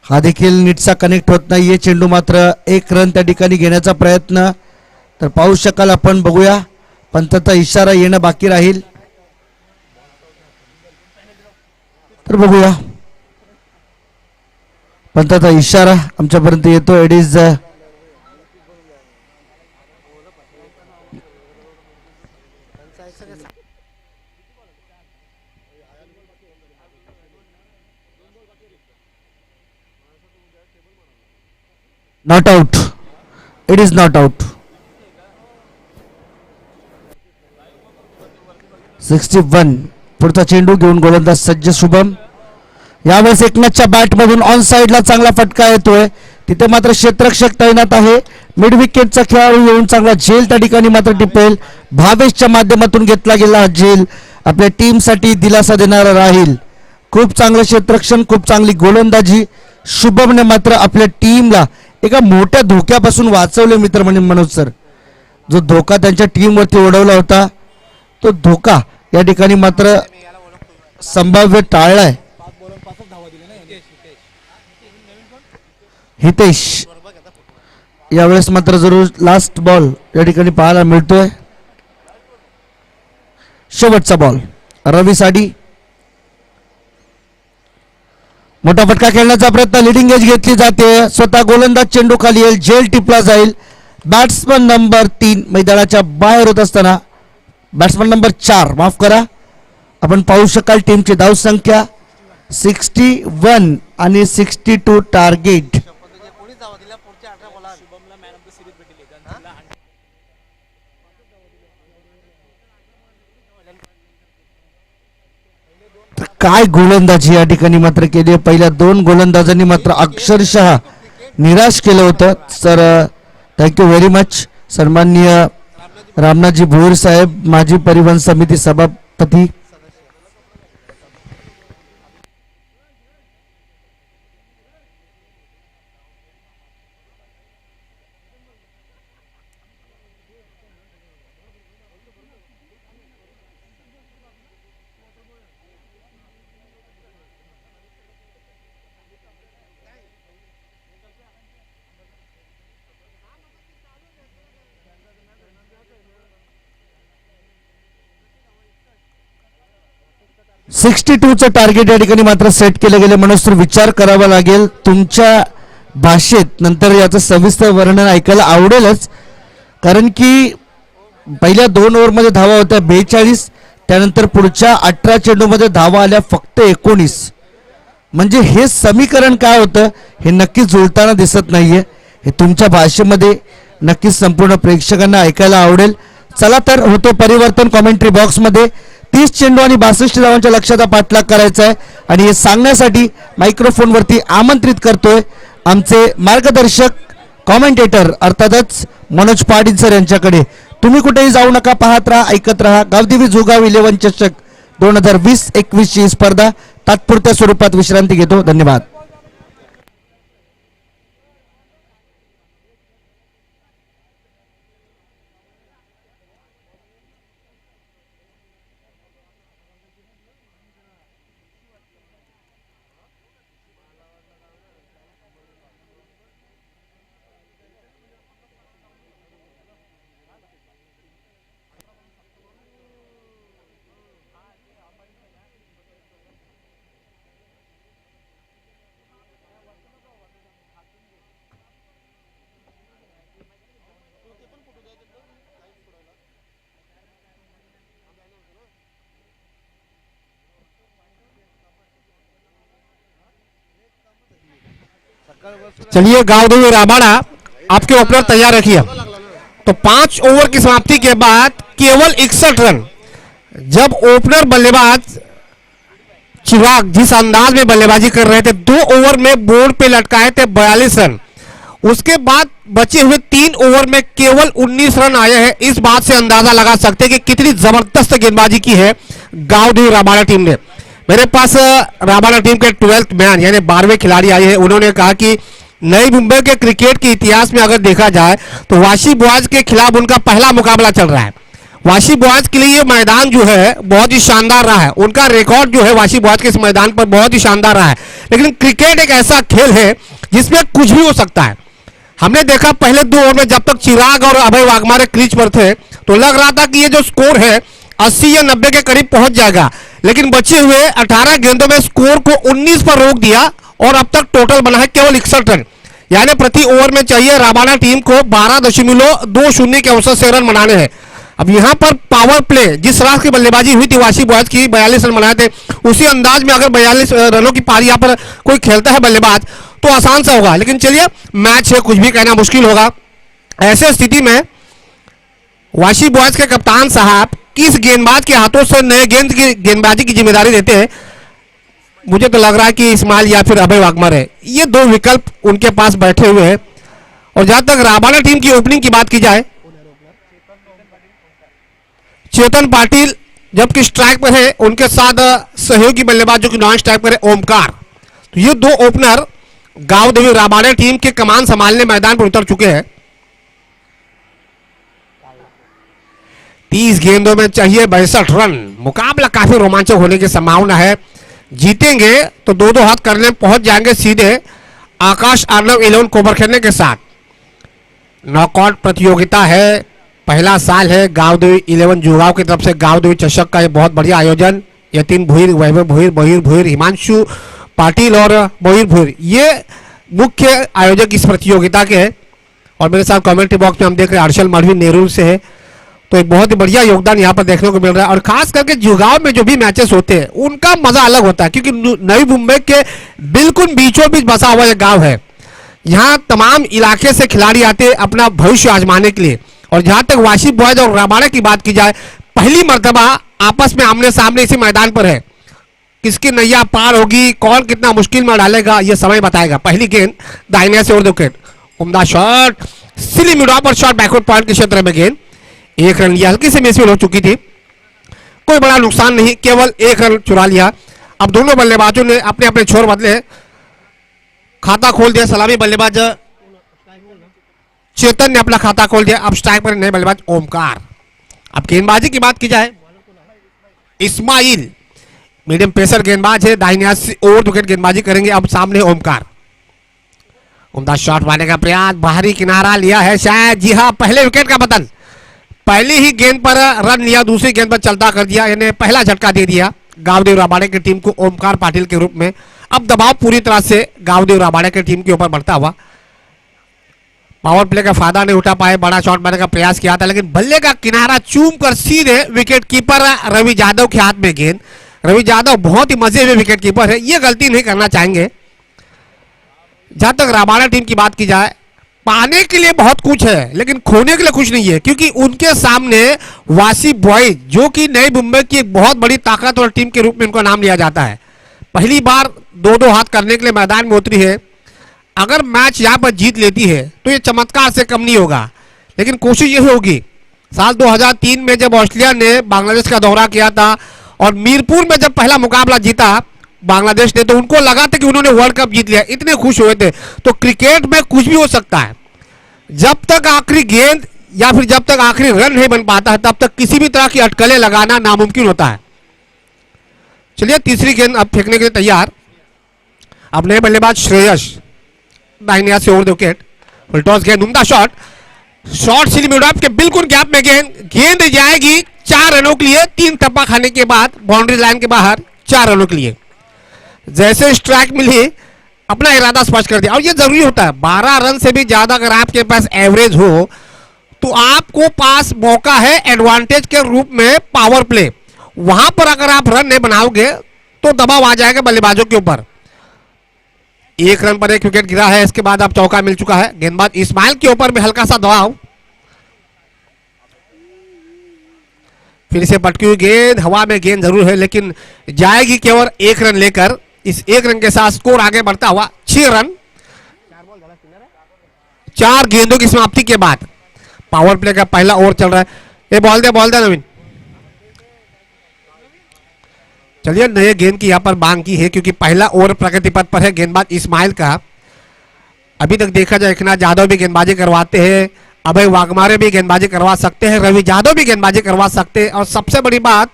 हा देखील नीटचा कनेक्ट होत नाहीये चेंडू. मात्र 1 रन त्या ठिकाणी घेण्याचा प्रयत्न तर पाहू शकाल आपण. बघूया, पंचाचा इशारा येणं बाकी राहील. तर बघूया, पंचाचा इशारा आमच्यापर्यंत येतो. It is not out. It is not out. 61. पुढचा चेंडू घेऊन गोलंदाज सज्ज शुभम. यावेळेस एकनाथच्या बॅटमधून ऑन साइडला चांगला फटका येतोय. तिथे मात्र क्षेत्ररक्षक तैनात आहे. मिड विकेटचा खेळाडू येऊन चांगला झेल त्या ठिकाणी मात्र टिपेल. भावेशच्या माध्यमातून घेतला गेला हा झेल आपल्या टीमसाठी दिलासा देणारा राहील. खूप चांगलं क्षेत्ररक्षण, खूप चांगली गोलंदाजी. शुभमने मात्र आपल्या टीमला एका मोठ्या धोक्यापासून वाचवले मित्र मनोज सर. जो धोका त्यांच्या टीमवरती ओढवला होता तो धोका या ठिकाणी मात्र संभाव्य टाळलाय. हितेश यावेळेस मात्र जरूर लास्ट बॉल या ठिकाणी पाहायला मिळतोय. शेवटचा बॉल रवी साडी. मोठा फटका खेळण्याचा प्रयत्न, लिडिंग एज घेतली जाते. स्वतः गोलंदाज चेंडू खाली येईल, झेल टिपला जाईल. बॅट्समन नंबर 3 मैदानाच्या बाहेर होत असताना, बॅट्समन नंबर 4 माफ करा, आपण पाहू शकाल टीमची धावसंख्या 61 आणि 62 टार्गेट. काय गोलंदाजी या ठिकाणी मात्र केली. पहिल्या 2 गोलंदाजांनी मात्र अक्षरशः निराश केलं होतं. Sir thank you very much. सन्माननीय रामनाथजी भोईर साहेब, माजी परिवहन समिती सभापती. 62चं टार्गेट या ठिकाणी मात्र सेट केलं गेले. म्हणून तर विचार करावा लागेल तुमच्या भाषेत. नंतर याचं सविस्तर वर्णन ऐकायला आवडेलच, कारण की पहिल्या 2 ओव्हरमध्ये धावा होत्या 42, त्यानंतर पुढच्या 18 चेंडूमध्ये धावा आल्या फक्त 19. म्हणजे हे समीकरण काय होतं हे नक्कीच जुळताना दिसत नाहीये. हे तुमच्या भाषेमध्ये नक्कीच संपूर्ण प्रेक्षकांना ऐकायला आवडेल. चला तर होतो परिवर्तन कॉमेंट्री बॉक्समध्ये. 30 चेंडू आणि 62 धावांच्या लक्ष्याचा पाठलाग करायचा आहे आणि हे सांगण्यासाठी मायक्रोफोनवरती आमंत्रित करतोय आमचे मार्गदर्शक कॉमेंटेटर अर्थातच मनोज पाटील सर यांच्याकडे. तुम्ही कुठेही जाऊ नका, पाहत राहा, ऐकत राहा. गावदेवी जोगाव 11 चषक 2020-21 ची स्पर्धा तात्पुरत्या स्वरूपात विश्रांती घेतो. धन्यवाद. चलिए गावदेवी राबाड़ा, आपके ओपनर तैयार रखिए. तो 5 ओवर की समाप्ति के बाद केवल 61 रन. जब ओपनर बल्लेबाज चिराग जिस अंदाज में बल्लेबाजी कर रहे थे, 2 ओवर में बोर्ड पे लटकाए थे 42 रन. उसके बाद बचे हुए 3 ओवर में केवल 19 रन आए हैं. इस बात से अंदाजा लगा सकते हैं कि कितनी जबरदस्त गेंदबाजी की है गावदेवी राबाड़ा टीम ने. मेरे पास राबाड़ा टीम के 12th मैन यानी 12वें खिलाड़ी आए हैं. उन्होंने कहा कि नई मुंबई के क्रिकेट के इतिहास में अगर देखा जाए तो वाशी बॉयज के खिलाफ उनका पहला मुकाबला चल रहा है. वाशी बॉयज के लिए ये मैदान जो है बहुत ही शानदार रहा है. उनका रिकॉर्ड जो है वाशी बॉयज के इस मैदान पर बहुत ही शानदार रहा है. लेकिन क्रिकेट एक ऐसा खेल है जिसमें कुछ भी हो सकता है. हमने देखा पहले 2 ओवर में जब तक चिराग और अभय वाघमारे क्रीज पर थे तो लग रहा था कि ये जो स्कोर है 80 या 90 के करीब पहुंच जाएगा. लेकिन बचे हुए 18 गेंदों में स्कोर को 19 पर रोक दिया और अब तक टोटल बना है केवल 61 रन. यानी प्रति ओवर में चाहिए राबाड़ा टीम को 12.20 के औसत से रन बनाने हैं. अब यहां पर पावर प्ले जिस तरह की बल्लेबाजी हुई थी वाशी बॉयज की 42 रन बनाए थे, उसी अंदाज में अगर 42 रनों की पारी यहां पर कोई खेलता है बल्लेबाज तो आसान सा होगा. लेकिन चलिए मैच है, कुछ भी कहना मुश्किल होगा. ऐसे स्थिति में वाशी बॉयज के कप्तान साहब किस गेंदबाज के हाथों से नए गेंद की गेंदबाजी की जिम्मेदारी देते हैं. मुझे तो लग रहा है कि इस्माइल या फिर अभय वाघमारे, ये 2 विकल्प उनके पास बैठे हुए हैं. और जहां तक राबाड़ा टीम की ओपनिंग की बात की जाए, चेतन पाटिल जबकि स्ट्राइक पर है, उनके साथ सहयोगी बल्लेबाज जो कि नॉन स्ट्राइक पर है ओमकार. तो ये 2 ओपनर गावदेवी राबाड़ा टीम के कमान संभालने मैदान पर उतर चुके हैं. 30 गेंदों में चाहिए 62 रन. मुकाबला काफी रोमांचक होने की संभावना है. जीतेंगे तो 2-2 हाथ करने पहुंच जाएंगे सीधे आकाश अर्नव 11 कोबर खेलने के साथ. नॉकआउट प्रतियोगिता है, पहला साल है गावदेवी 11 जुगाव की तरफ से गावदेवी चषक का. ये बहुत बढ़िया आयोजन. यतीन भुईर, वैभव भुईर, बहिर भुईर, हिमांशु पाटिल और बहिर भुईर, ये मुख्य आयोजक इस प्रतियोगिता के हैं. और मेरे साथ कमेंट्री बॉक्स में हम देख रहे हैं हर्षल मढ़वी नेहरू से है. तो एक बहुत ही बढ़िया योगदान यहाँ पर देखने को मिल रहा है. और खास करके जुगाव में जो भी मैचेस होते हैं उनका मजा अलग होता है, क्योंकि नई मुंबई के बिल्कुल बीचों बीच बसा हुआ यह गांव है. यहाँ तमाम इलाके से खिलाड़ी आते हैं अपना भविष्य आजमाने के लिए. और जहां तक वाशी बॉयज और राबाड़ा की बात की जाए, पहली मर्तबा आपस में आमने सामने इसी मैदान पर है. किसकी नैया पार होगी, कौन कितना मुश्किल में डालेगा, यह समय बताएगा. पहली गेंद दाहिने से और विकेट, उम्दा शॉट, सिली मिड ऑफ और शॉट बैकवर्ड पॉइंट के क्षेत्र में गेंद. 1 रन लिया, हल्की सी मिसफील्ड हो चुकी थी, कोई बड़ा नुकसान नहीं, केवल 1 रन चुरा लिया. अब दोनों बल्लेबाजों ने अपने अपने छोर बदले, खाता खोल दिया. सलामी बल्लेबाज चेतन ने अपना खाता खोल दिया. अब स्ट्राइक पर नए बल्लेबाज ओमकार. अब गेंदबाजी की बात की जाए, इस्माइल मीडियम पेसर गेंदबाज है, दाहिने हाथ से ओवर विकेट गेंदबाजी करेंगे. अब सामने ओमकार, उम्दा शॉट मारने का प्रयास, बाहरी किनारा लिया है शायद, जी हाँ, पहले विकेट का पतन. पहली ही गेंद पर रन लिया, दूसरी गेंद पर चलता कर दिया, यानी पहला झटका दे दिया. गावदेव राबाड़े की टीम को ओमकार पाटिल के रूप में। अब दबाव पूरी तरह से गावदेव राबाड़े की टीम के ऊपर बढ़ता हुआ। पावर प्ले का फायदा नहीं उठा पाए, बड़ा शॉट मारने का प्रयास किया था लेकिन बल्ले का किनारा चूम कर सीधे विकेट कीपर रवि यादव के हाथ में गेंद। रवि यादव बहुत ही मजे हुए विकेट कीपर है, ये गलती नहीं करना चाहेंगे। जहां तक राबाड़ा टीम की बात की जाए, पाने के लिए बहुत कुछ है लेकिन खोने के लिए कुछ नहीं है, क्योंकि उनके सामने वासी बॉयज जो कि नई मुंबई की एक बहुत बड़ी ताकतवर टीम के रूप में उनका नाम लिया जाता है, पहली बार दो दो हाथ करने के लिए मैदान में उतरी है। अगर मैच यहां पर जीत लेती है तो ये चमत्कार से कम नहीं होगा, लेकिन कोशिश ये होगी। साल 2003 में जब ऑस्ट्रेलिया ने बांग्लादेश का दौरा किया था और मीरपुर में जब पहला मुकाबला जीता बांग्लादेश ने, तो उनको लगा था कि उन्होंने वर्ल्ड कप जीत लिया, इतने खुश हुए थे। तो क्रिकेट में कुछ भी हो सकता है, जब तक आखिरी गेंद या फिर जब तक आखिरी रन नहीं बन पाता है तब तक किसी भी तरह की अटकलें लगाना नामुमकिन होता है। चलिए तीसरी गेंद अब फेंकने के लिए तैयार। अब नए बल्लेबाज श्रेयस, दाहिने हाथ से over the wicket, full toss गेंद, उम्दा shot, shot silly mid off के बिल्कुल गैप में गेंद जाएगी 4 रनों के लिए। 3 टप्पा खाने के बाद बाउंड्री लाइन के बाहर 4 रनों के लिए। जैसे स्ट्राइक मिली अपना इरादा स्पष्ट कर दिया, और ये जरूरी होता है। 12 रन से भी ज्यादा अगर आपके पास एवरेज हो तो आपको पास मौका है एडवांटेज के रूप में पावर प्ले। वहां पर अगर आप रन नहीं बनाओगे तो दबाव आ जाएगा बल्लेबाजों के ऊपर। 1 रन पर 1 विकेट गिरा है, इसके बाद अब चौका मिल चुका है। गेंदबाज इस्माइल के ऊपर भी हल्का सा दबाव, फिर से पटकी हुई गेंद, हवा में गेंद जरूर है लेकिन जाएगी केवल 1 रन लेकर। इस 1 रन के साथ स्कोर आगे बढ़ता हुआ 6 रन 4 गेंदों की समाप्ति के बाद। पावर प्ले का पहला ओवर चल रहा है, ये बॉल दे नवीन। चलिए नए गेंद की यहां पर मांग की है क्योंकि पहला ओवर प्रगति पथ पर है गेंदबाज इस्माइल का। अभी तक देखा जाए एकनाथ यादव भी गेंदबाजी करवाते हैं, अभय वाघमारे भी गेंदबाजी करवा सकते हैं, रवि यादव भी गेंदबाजी करवा सकते हैं, और सबसे बड़ी बात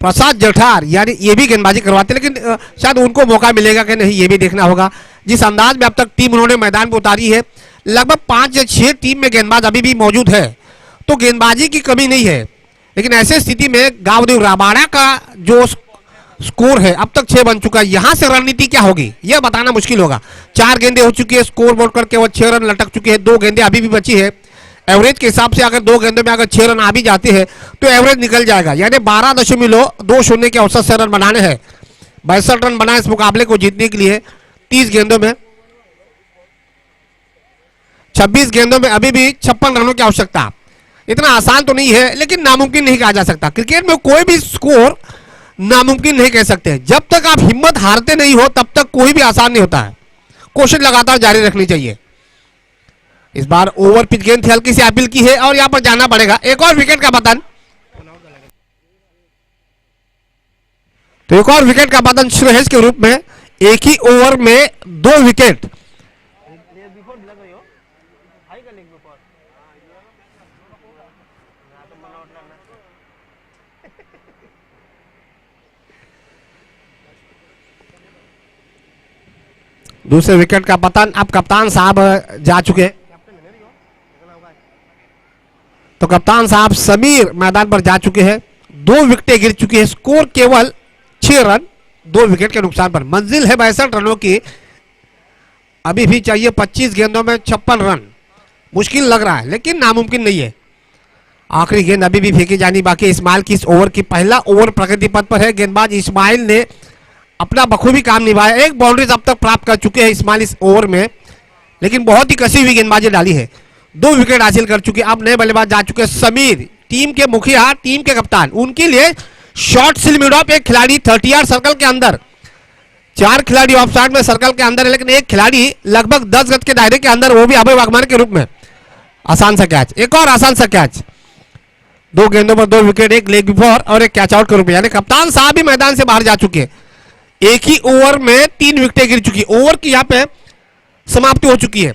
प्रसाद जठार यानी ये भी गेंदबाजी करवाते हैं। लेकिन शायद उनको मौका मिलेगा कि नहीं ये भी देखना होगा। जिस अंदाज में अब तक टीम उन्होंने मैदान पर उतारी है, लगभग 5 या 6 टीम में गेंदबाज अभी भी मौजूद है, तो गेंदबाजी की कमी नहीं है। लेकिन ऐसे स्थिति में गावदेव राबाड़ा का जो स्कोर है अब तक 6 बन चुका है, यहां से रणनीति क्या होगी यह बताना मुश्किल होगा। 4 गेंदें हो चुकी है, स्कोर बोर्ड पर केवल 6 रन लटक चुके हैं, 2 गेंदें अभी भी बची है। एवरेज के हिसाब से अगर 2 गेंदों में अगर 6 रन आ भी जाते हैं तो एवरेज निकल जाएगा, यानी 12.20 के औसत से रन बनाने हैं। 62 रन बनाए इस मुकाबले को जीतने के लिए 30 गेंदों में। 26 गेंदों में अभी भी 56 रनों की आवश्यकता। इतना आसान तो नहीं है लेकिन नामुमकिन नहीं कहा जा सकता। क्रिकेट में कोई भी स्कोर नामुमकिन नहीं कह सकते। जब तक आप हिम्मत हारते नहीं हो तब तक कोई भी आसान नहीं होता है। कोशिश लगातार जारी रखनी चाहिए। इस बार ओवर पिच गेंद थी, हल्की सी अपील की है और यहां पर जाना पड़ेगा। एक और विकेट का पतन, तो एक और विकेट का पतन श्रेयस के रूप में। एक ही ओवर में 2 विकेट। दूसरे विकेट का पतन। अब कप्तान साहब जा चुके, तो कप्तान साहब समीर मैदान पर जा चुके हैं। 2 विकेटें गिर चुकी है, स्कोर केवल 6 रन 2 विकेट के नुकसान पर। मंजिल है 62 रनों की, अभी भी चाहिए 25 गेंदों में 56 रन। मुश्किल लग रहा है लेकिन नामुमकिन नहीं है। आखिरी गेंद अभी भी फेंकी जानी बाकी इस्माइल की इस ओवर की। पहला ओवर प्रगति पथ पर है, गेंदबाज इस्माइल ने अपना बखूबी काम निभाया। 1 बाउंड्री अब तक प्राप्त कर चुके हैं इस्माइल इस ओवर में, लेकिन बहुत ही कसी हुई गेंदबाजी डाली है। 2 विकेट हासिल कर चुके। अब नए बल्लेबाज जा चुके समीर, टीम के मुखिया, टीम के कप्तान। उनके लिए शॉर्ट सिल मिड ऑफ, एक खिलाड़ी 30 यार्ड सर्कल के अंदर, 4 खिलाड़ी ऑफ साइड में सर्कल के अंदर है, लेकिन एक खिलाड़ी लगभग 10 गज के दायरे के अंदर, वो भी अभय वाघमारे के रूप में। आसान सा कैच, एक और आसान सा कैच। 2 गेंदों पर 2 विकेट, एक लेग बिफोर और एक कैच आउट के रूप में, यानी कप्तान साहब भी मैदान से बाहर जा चुके हैं। एक ही ओवर में 3 विकेटें गिर चुकी। ओवर की यहां पे समाप्ति हो चुकी है,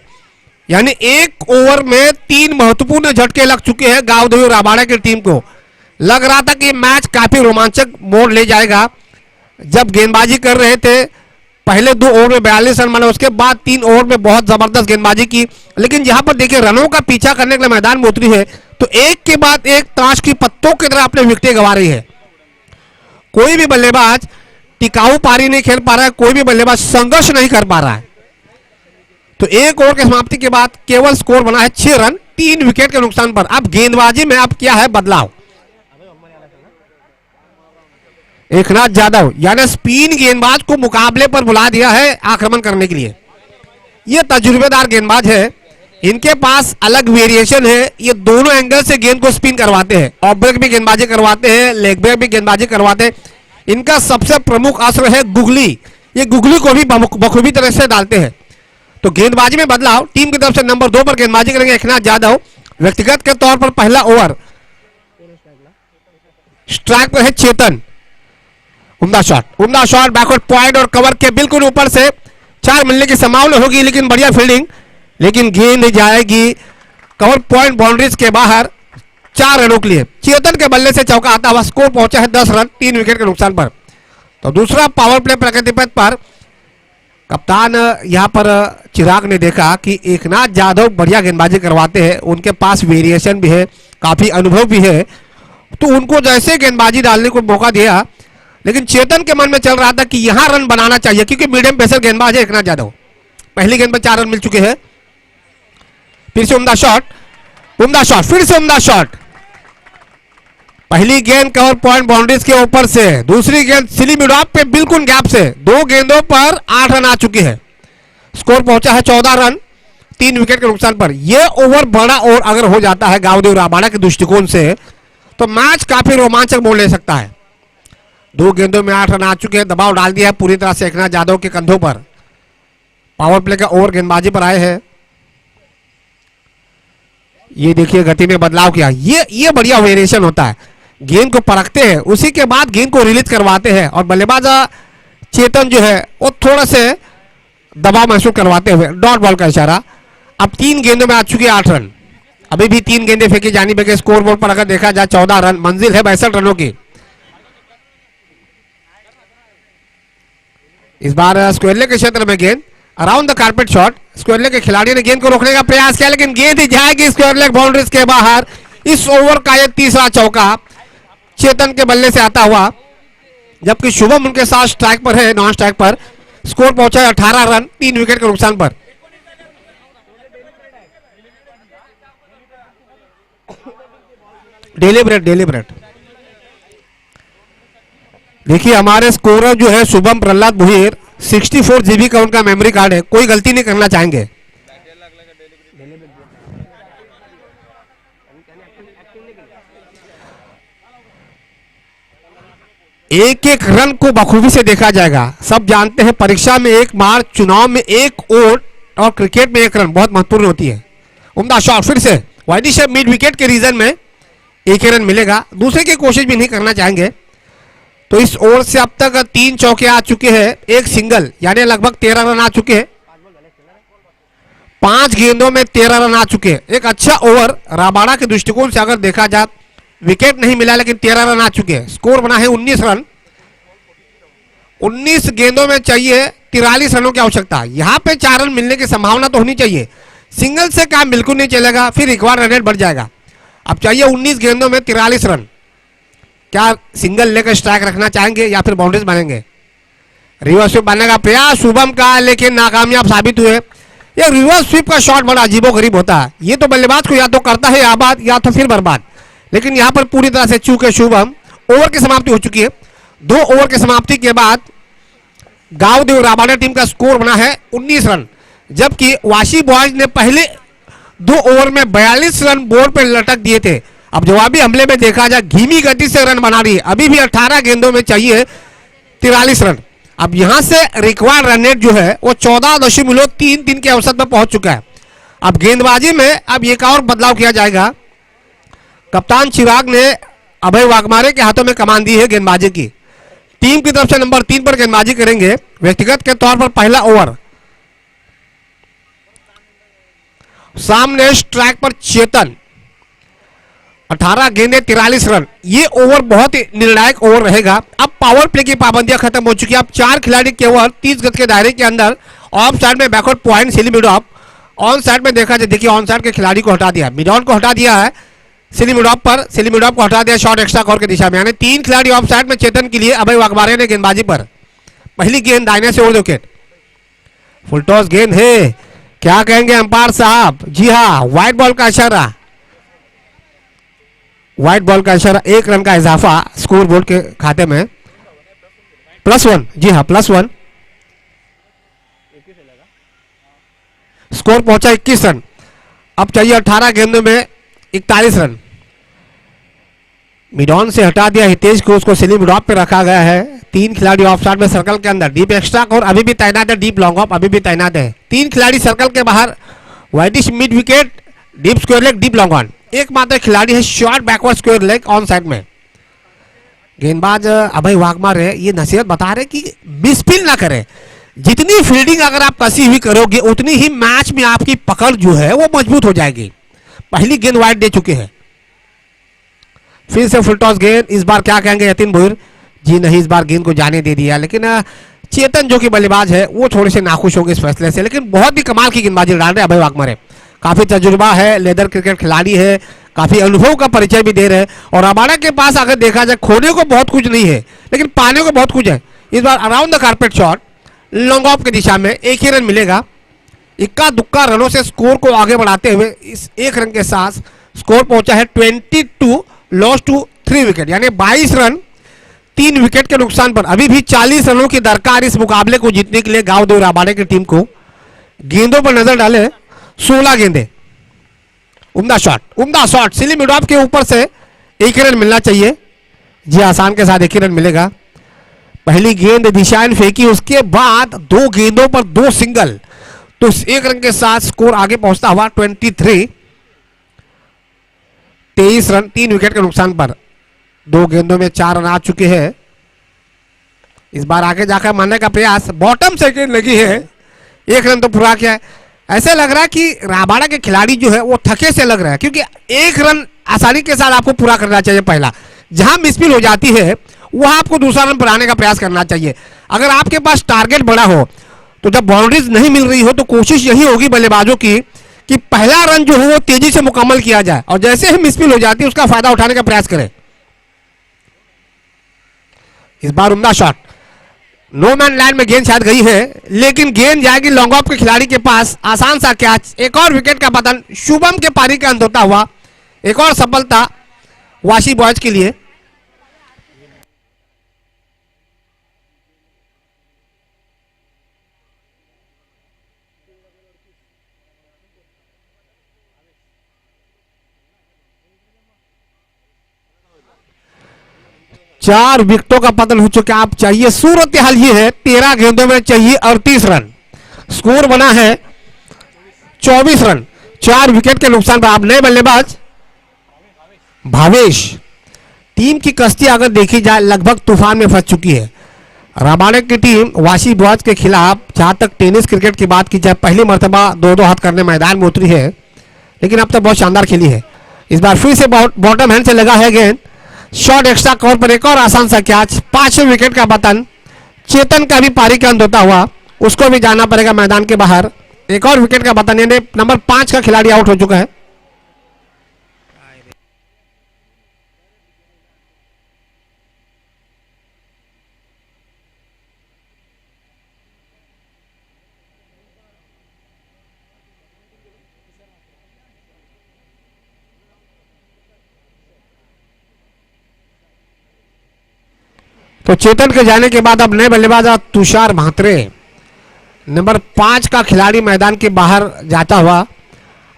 यानी एक ओवर में 3 महत्वपूर्ण झटके लग चुके हैं गावदेव राबाड़ा की टीम को। लग रहा था कि मैच काफी रोमांचक मोड़ ले जाएगा। जब गेंदबाजी कर रहे थे, पहले 2 ओवर में 42 रन बने, उसके बाद 3 ओवर में बहुत जबरदस्त गेंदबाजी की। लेकिन यहां पर देखिए रनों का पीछा करने के लिए मैदान में उतरी है, तो एक के बाद एक ताश की पत्तों की तरह अपने विकेटें गंवा रही है। कोई भी बल्लेबाज टिकाऊ पारी नहीं खेल पा रहा है, कोई भी बल्लेबाज संघर्ष नहीं कर पा रहा है। तो एक ओवर की समाप्ति के बाद केवल स्कोर बना है 6 रन 3 विकेट के नुकसान पर। अब गेंदबाजी में अब क्या है बदलाव? एकनाथ यादव यानी स्पिन गेंदबाज को मुकाबले पर बुला दिया है आक्रमण करने के लिए। ये तजुर्बेदार गेंदबाज है, इनके पास अलग वेरिएशन है, ये दोनों एंगल से गेंद को स्पिन करवाते हैं, ऑफ ब्रेक भी गेंदबाजी करवाते हैं, लेग ब्रेक भी गेंदबाजी करवाते हैं। इनका सबसे प्रमुख अस्त्र है गुगली, ये गुगली को भी बखूबी तरह से डालते हैं। तो गेंदबाजी में बदलाव, टीम की तरफ से नंबर 2 पर गेंदबाजी करेंगे एकनाथ यादव। व्यक्तिगत के तौर पर पहला ओवर, स्ट्राइक पर है चेतन। उम्दा शॉट बैकवर्ड पॉइंट और कवर के बिल्कुल ऊपर से 4 मिलने की संभावना होगी, लेकिन बढ़िया फील्डिंग, लेकिन गेंद जाएगी कवर पॉइंट बाउंड्रीज के बाहर 4 रनों के लिए। चेतन के बल्ले से चौका आता हुआ स्कोर पहुंचा है 10 रन 3 विकेट के नुकसान पर। तो दूसरा पावर प्ले प्रगति पथ पर कप्तान यहां पर चिराग ने देखा कि एकनाथ यादव बढ़िया गेंदबाजी करवाते हैं, उनके पास वेरिएशन भी है, काफी अनुभव भी है, तो उनको जैसे गेंदबाजी डालने को मौका दिया। लेकिन चेतन के मन में चल रहा था कि यहां रन बनाना चाहिए, क्योंकि मीडियम पेसर गेंदबाज है एकनाथ यादव। पहली गेंद पर 4 रन मिल चुके हैं। फिर से उम्दा शॉट, फिर से उम्दा शॉट। पहली गेंद कवर पॉइंट बाउंड्रीज के ऊपर से, दूसरी गेंद सिली मिड ऑफ पे बिल्कुल गैप से। 2 गेंदों पर 8 रन आ चुके हैं, स्कोर पहुंचा है 14 रन 3 विकेट के नुकसान पर। यह ओवर बड़ा ओवर अगर हो जाता है गावदेव राबाड़ा के दृष्टिकोण से, तो मैच काफी रोमांचक मोड़ ले सकता है। 2 गेंदों में 8 रन आ चुके हैं, दबाव डाल दिया है पूरी तरह से एकनाथ यादव के कंधों पर। पावर प्ले का ओवर गेंदबाजी पर आए हैं। ये देखिए गति में बदलाव किया, ये बढ़िया वेरिएशन होता है। गेंद को परखते हैं, उसी के बाद गेंद को रिलीज करवाते हैं, और बल्लेबाज चेतन जो है वो थोड़ा से दबाव महसूस करवाते हुए डॉट बॉल का इशारा। अब 3 गेंदों में आ चुके 8 रन, अभी भी 3 गेंदें फेंकी जानी है। स्कोर बोर्ड पर अगर देखा जाए 14 रन, मंजिल है 62 रनों की। इस बार स्क्वेरले के क्षेत्र में गेंद, अराउंड द कारपेट शॉट। स्क्वेरले के खिलाड़ी ने गेंद को रोकने का प्रयास किया, लेकिन गेंद ही जाएगी स्क्वेरले बाउंड्रीज के बाहर। इस ओवर का यह तीसरा चौका चेतन के बल्ले से आता हुआ, जबकि शुभम उनके साथ स्ट्राइक पर है, नॉन स्ट्राइक पर। स्कोर पहुंचा है 18 रन 3 विकेट के नुकसान पर। डेलीब्रेट देखिए, हमारे स्कोरर जो है शुभम प्रहलाद भुईर, 64 जीबी का उनका मेमोरी कार्ड है, कोई गलती नहीं करना चाहेंगे। एक एक रन को बखूबी से देखा जाएगा। सब जानते हैं परीक्षा में 1 मार्क, चुनाव में 1 वोट और क्रिकेट में 1 रन बहुत महत्वपूर्ण होती है। उम्दा शॉट, फिर से वाइडी शेप मिड विकेट के रीजन में 1 रन मिलेगा, दूसरे की कोशिश भी नहीं करना चाहेंगे। तो इस ओवर से अब तक 3 चौके आ चुके हैं, 1 सिंगल, यानी लगभग 13 रन आ चुके हैं। 5 गेंदों में 13 रन आ चुके हैं। एक अच्छा ओवर राबाड़ा के दृष्टिकोण से अगर देखा जाए, विकेट नहीं मिला लेकिन 13 रन आ चुके हैं। स्कोर बना है 19 रन। 19 गेंदों में चाहिए 43 रनों की आवश्यकता। यहां पे 4 रन मिलने की संभावना तो होनी चाहिए, सिंगल से काम बिल्कुल नहीं चलेगा, फिर रिक्वायर्ड रन रेट बढ़ जाएगा। अब चाहिए 19 गेंदों में 43 रन। क्या सिंगल लेकर स्ट्राइक रखना चाहेंगे या फिर बाउंड्रीज बनेंगे? रिवर्स स्वीप बनने का प्रयास शुभम का, लेकिन नाकामयाब साबित हुए। ये रिवर्स स्वीप का शॉट बड़ा अजीबोगरीब होता है, ये तो बल्लेबाज को या तो करता है आबाद या तो फिर बर्बाद, लेकिन यहां पर पूरी तरह से चूके शुभम। ओवर की समाप्ति हो चुकी है। 2 ओवर की समाप्ति के बाद गावदेव राबाड़ा टीम का स्कोर बना है 19 रन, जबकि वाशी बॉयज ने पहले 2 ओवर में 42 रन बोर्ड पर लटक दिए थे। अब जवाबी हमले में देखा जाए, धीमी गति से रन बना रही है, अभी भी 18 गेंदों में चाहिए 43 रन। अब यहां से रिक्वायर्ड रन रेट जो है वो 14.33 के औसत पर पहुंच चुका है। अब गेंदबाजी में अब एक और बदलाव किया जाएगा। कप्तान चिराग ने अभय वाघमारे के हाथों में कमान दी है गेंदबाजी की। टीम की तरफ से नंबर 3 पर गेंदबाजी करेंगे। व्यक्तिगत के तौर पर पहला ओवर, सामने स्ट्राइक पर चेतन, 18 गेंदें 43 रन। ये ओवर बहुत ही निर्णायक ओवर रहेगा। अब पावर प्ले की पाबंदियां खत्म हो चुकी है। अब 4 खिलाड़ी केवल 30 गज के दायरे के अंदर, ऑफ साइड में backward point silly mid of, on side में देखा जाए, देखिए ऑन साइड के खिलाड़ी को हटा दिया, मिड ऑन को हटा दिया है, सिलीमिडॉप को हटा दिया शॉट एक्स्ट्रा कवर की दिशा में, यानी 3 खिलाड़ी ऑफ साइड में चेतन के लिए अभय वाघमारे ने गेंदबाजी पर। पहली गेंद दाहिने से ओवर विकेट, फुल टॉस गेंद है, क्या कहेंगे अंपायर साहब? जी हाँ, व्हाइट बॉल का इशारा, व्हाइट बॉल का इशारा, 1 रन का इजाफा स्कोर बोर्ड के खाते में, +1। जी हाँ, +1। स्कोर पहुंचा 21 रन। अब चाहिए 18 गेंदों में 41 रन। मिड ऑन से हटा दिया हितेश को, उसको स्लिम ड्रॉप पे रखा गया है। 3 खिलाड़ी ऑफ साइड में सर्कल के अंदर, डीप एक्स्ट्रा और अभी भी तैनात है, डीप लॉन्ग ऑफ अभी भी तैनात है। 3 खिलाड़ी सर्कल के बाहर, widish mid wicket, deep square leg, deep long on. एकमात्र खिलाड़ी है short backward square leg on side में। गेंदबाज अभय वाघमारे ये नसीहत बता रहे कि मिसफील्ड ना करें, जितनी फील्डिंग अगर आप कसी हुई करोगे उतनी ही मैच में आपकी पकड़ जो है वो मजबूत हो जाएगी। पहली गेंद वाइड दे चुके हैं, फिर से फुल टॉस गेंद। इस बार क्या कहेंगे यतीन भोईर? जी नहीं, इस बार गेंद को जाने दे दिया, लेकिन चेतन जो कि बल्लेबाज है वो थोड़े से नाखुश होंगे इस फैसले से, लेकिन बहुत ही कमाल की गेंदबाजी डाल रहे हैं अभय वाघमारे। काफी तजुर्बा है, लेदर क्रिकेट खिलाड़ी है, काफी अनुभव का परिचय भी दे रहे हैं। और रबाडा के पास अगर देखा जाए खोने को बहुत कुछ नहीं है, लेकिन पाने को बहुत कुछ है। इस बार around the carpet shot, long off की दिशा में 1 ही रन मिलेगा। इक्का दुक्का रनों से स्कोर को आगे बढ़ाते हुए इस 1 रन के साथ स्कोर पहुंचा है 22, लॉस टू 3 विकेट, यानी 22 रन 3 विकेट के नुकसान पर। अभी भी 40 रनों की दरकार इस मुकाबले को जीतने के लिए गांव 2 रबाडा की टीम को। गेंदों पर नजर डाले, 16 गेंदे, उम्दा शॉट सिली मिडॉफ के ऊपर से 1 रन मिलना चाहिए। जी आसान के साथ 1 ही रन मिलेगा। पहली गेंद दिशाएं फेंकी, उसके बाद 2 गेंदों पर 2 सिंगल, तो 1 रन के साथ स्कोर आगे पहुंचता हुआ 23 रन 3 विकेट के नुकसान पर। 2 गेंदों में 4 रन आ चुके हैं। इस बार आगे जाकर मारने का प्रयास, बॉटम से गेंद लगी है, 1 रन तो पूरा किया है। ऐसे लग रहा है कि रबाडा के खिलाड़ी जो है वो थके से लग रहा है, क्योंकि 1 रन आसानी के साथ आपको पूरा करना चाहिए। पहला जहां मिसफील हो जाती है वहां आपको दूसरा रन बनाने का प्रयास करना चाहिए। अगर आपके पास टारगेट बड़ा हो, तो जब बाउंड्रीज नहीं मिल रही हो तो कोशिश यही होगी बल्लेबाजों की कि पहला रन जो हो वो तेजी से मुकम्मल किया जाए, और जैसे ही मिसफील हो जाती है उसका फायदा उठाने का प्रयास करें। इस बार उम्दा शॉट, नो मैन लैंड में गेंद शायद गई है, लेकिन गेंद जाएगी लॉन्ग ऑफ के खिलाड़ी के पास। आसान सा कैच, एक और विकेट का पतन, शुभम के पारी का अंत होता हुआ एक और सफलता वाशी बॉयज के लिए। चार विकेटों का पतन हो चुका। आप चाहिए, सूरत हाल ये है, 13 गेंदों में चाहिए 38 रन। स्कोर बना है 24 रन 4 विकेट के नुकसान पर। आप नए बल्लेबाज भावेश, टीम की कश्ती अगर देखी जाए लगभग तूफान में फंस चुकी है। रबाडा की टीम वाशी बॉयज के खिलाफ, जहां तक टेनिस क्रिकेट की बात की जाए, पहली मर्तबा 2-2 हाथ करने मैदान में उतरी है, लेकिन अब तक बहुत शानदार खेली है। इस बार फिर से बॉटम हैंड से लगा है गेंद, शॉट एक्स्ट्रा कवर पर एक और आसान सा कैच, 5वें विकेट का पतन। चेतन का भी पारी का अंत होता हुआ उसको भी जाना पड़ेगा मैदान के बाहर। एक और विकेट का पतन, यानी नंबर 5 का खिलाड़ी आउट हो चुका है। तो चेतन के जाने के बाद अब नए बल्लेबाज तुषार म्हात्रे, नंबर 5 का खिलाड़ी मैदान के बाहर जाता हुआ।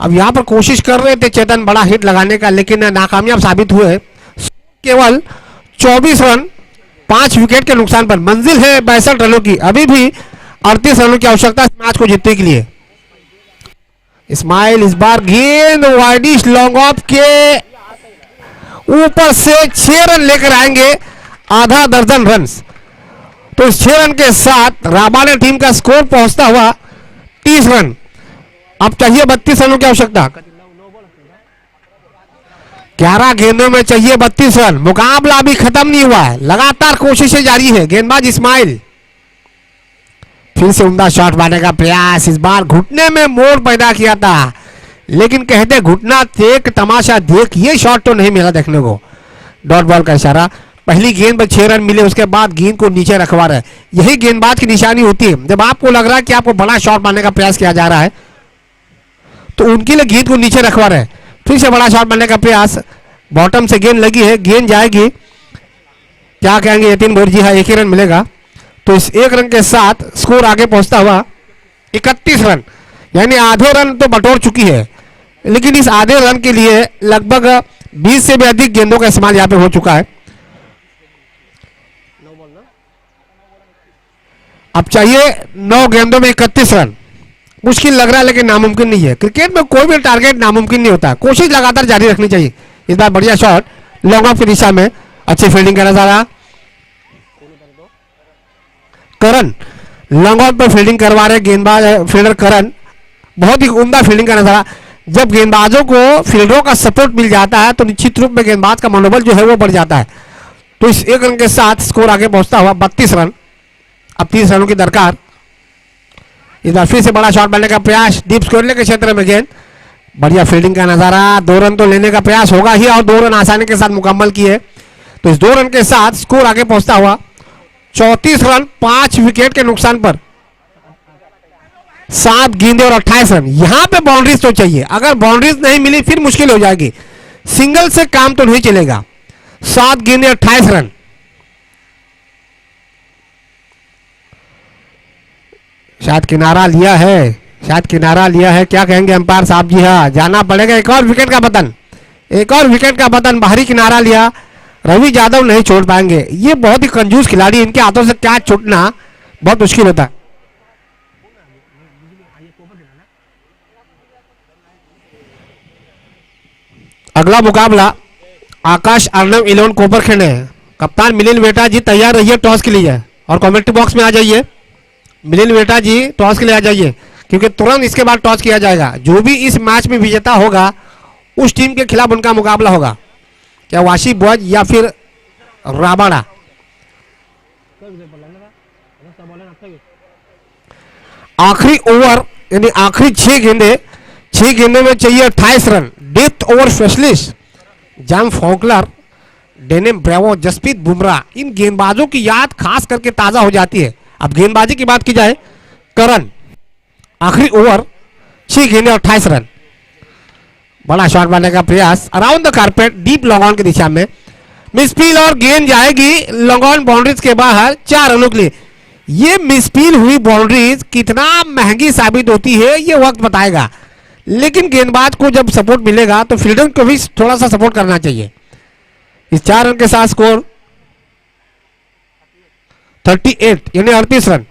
अब यहां पर कोशिश कर रहे थे चेतन बड़ा हिट लगाने का, लेकिन नाकामयाब साबित हुए। केवल 24 रन 5 विकेट के नुकसान पर। मंजिल है 62 रनों की, अभी भी 38 रनों की आवश्यकता है मैच को जीतने के लिए। इस्माइल, इस बार गेंद वाइडिश लॉन्ग ऑफ के ऊपर से 6 रन लेकर आएंगे, आधा दर्जन रन। तो इस 6 रन के साथ रबाडा टीम का स्कोर पहुंचता हुआ 30 रन। अब चाहिए 32 रनों की आवश्यकता। 11 गेंदों में चाहिए 32 रन। मुकाबला अभी खत्म नहीं हुआ है, लगातार कोशिशें जारी है। गेंदबाज इस्माइल, फिर से उम्दा शॉट मारने का प्रयास, इस बार घुटने में मोड़ पैदा किया था, लेकिन कहते घुटना देख तमाशा देख, ये शॉट तो नहीं मिला देखने को। डॉट बॉल का इशारा। पहली गेंद पर 6 रन मिले, उसके बाद गेंद को नीचे रखवा रहे। यही गेंदबाज की निशानी होती है। जब आपको लग रहा है कि आपको बड़ा शॉट मारने का प्रयास किया जा रहा है तो उनके लिए गेंद को नीचे रखवा रहे। फिर से बड़ा शॉट मारने का प्रयास, बॉटम से गेंद लगी है, गेंद जाएगी, क्या कहेंगे यतीन भोर जी? हाँ, 1 ही रन मिलेगा। तो इस 1 रन के साथ स्कोर आगे पहुंचता हुआ 31 रन, यानी आधे रन तो बटोर चुकी है, लेकिन इस आधे रन के लिए लगभग 20 से भी अधिक गेंदों का इस्तेमाल यहां पे हो चुका है। अब चाहिए 9 गेंदों में 31 रन। मुश्किल लग रहा है लेकिन नामुमकिन नहीं है। क्रिकेट में कोई भी टारगेट नामुमकिन नहीं होता, कोशिश लगातार जारी रखनी चाहिए। इस बार बढ़िया शॉट लॉन्ग ऑफ की दिशा में, अच्छी फील्डिंग का नजारा। करण लॉन्ग ऑफ पर फील्डिंग करवा रहे गेंदबाज फील्डर करण, बहुत ही उम्दा फील्डिंग का नजारा। जब गेंदबाजों को फील्डरों का सपोर्ट मिल जाता है तो निश्चित रूप में गेंदबाज का मनोबल जो है वो बढ़ जाता है। तो इस 1 रन के साथ स्कोर आगे पहुंचता हुआ 32 रन। अब 30 रनों की दरकार। इस बार फिर से बड़ा शॉट मारने का प्रयास, डीप स्क्वायर के क्षेत्र में गेंद, बढ़िया फील्डिंग का नजारा। 2 रन तो लेने का प्रयास होगा ही और 2 रन आसानी के साथ मुकम्मल किए। तो इस 2 रन के साथ स्कोर आगे पहुंचता हुआ 34 रन 5 विकेट के नुकसान पर, 7 गेंदें और 28 रन। यहां पे बाउंड्रीज तो चाहिए, अगर बाउंड्रीज नहीं मिली फिर मुश्किल हो जाएगी, सिंगल से काम तो नहीं चलेगा। 7 गेंदें 28 रन। शायद किनारा लिया है, शायद किनारा लिया है, क्या कहेंगे अंपायर साहब जी? हाँ, जाना पड़ेगा। एक और विकेट का पतन, एक और विकेट का पतन, बाहरी किनारा लिया। रवि यादव नहीं छोड़ पाएंगे, ये बहुत ही कंजूस खिलाड़ी, इनके हाथों से कैच छूटना बहुत मुश्किल होता है। अगला मुकाबला आकाश अर्नव 11 कोपरखंड है। कप्तान मिलिंद वेटा जी तैयार रहिए टॉस के लिए, और कमेंट्री बॉक्स में आ जाइए। मिलिंद वेटा जी टॉस के लिए आ जाइए, क्योंकि तुरंत इसके बाद टॉस किया जाएगा। जो भी इस मैच में विजेता होगा उस टीम के खिलाफ उनका मुकाबला होगा, क्या वाशी बॉज या फिर राबाड़ा। आखिरी ओवर यानी आखिरी 6 गेंदे, 6 गेंदों में चाहिए 28 run. Death over specialist James Faulkner, Dwayne Bravo, Jasprit Bumrah, इन गेंदबाजों की याद खास करके ताजा हो जाती है। अब गेंदबाजी की बात की जाए, करण आखिरी ओवर 6 गेंदें 28 रन। बड़ा शॉट मारने का प्रयास around the carpet, deep long on की दिशा में, मिसफील और गेंद जाएगी लॉन्ग ऑन बाउंड्रीज के बाहर 4 रनों के लिए। ये मिसफील हुई बाउंड्रीज कितना महंगी साबित होती है ये वक्त बताएगा, लेकिन गेंदबाज को जब सपोर्ट मिलेगा तो फील्डर को भी थोड़ा सा सपोर्ट करना चाहिए। इस 4 रन के साथ स्कोर 38 यानी 38 रन।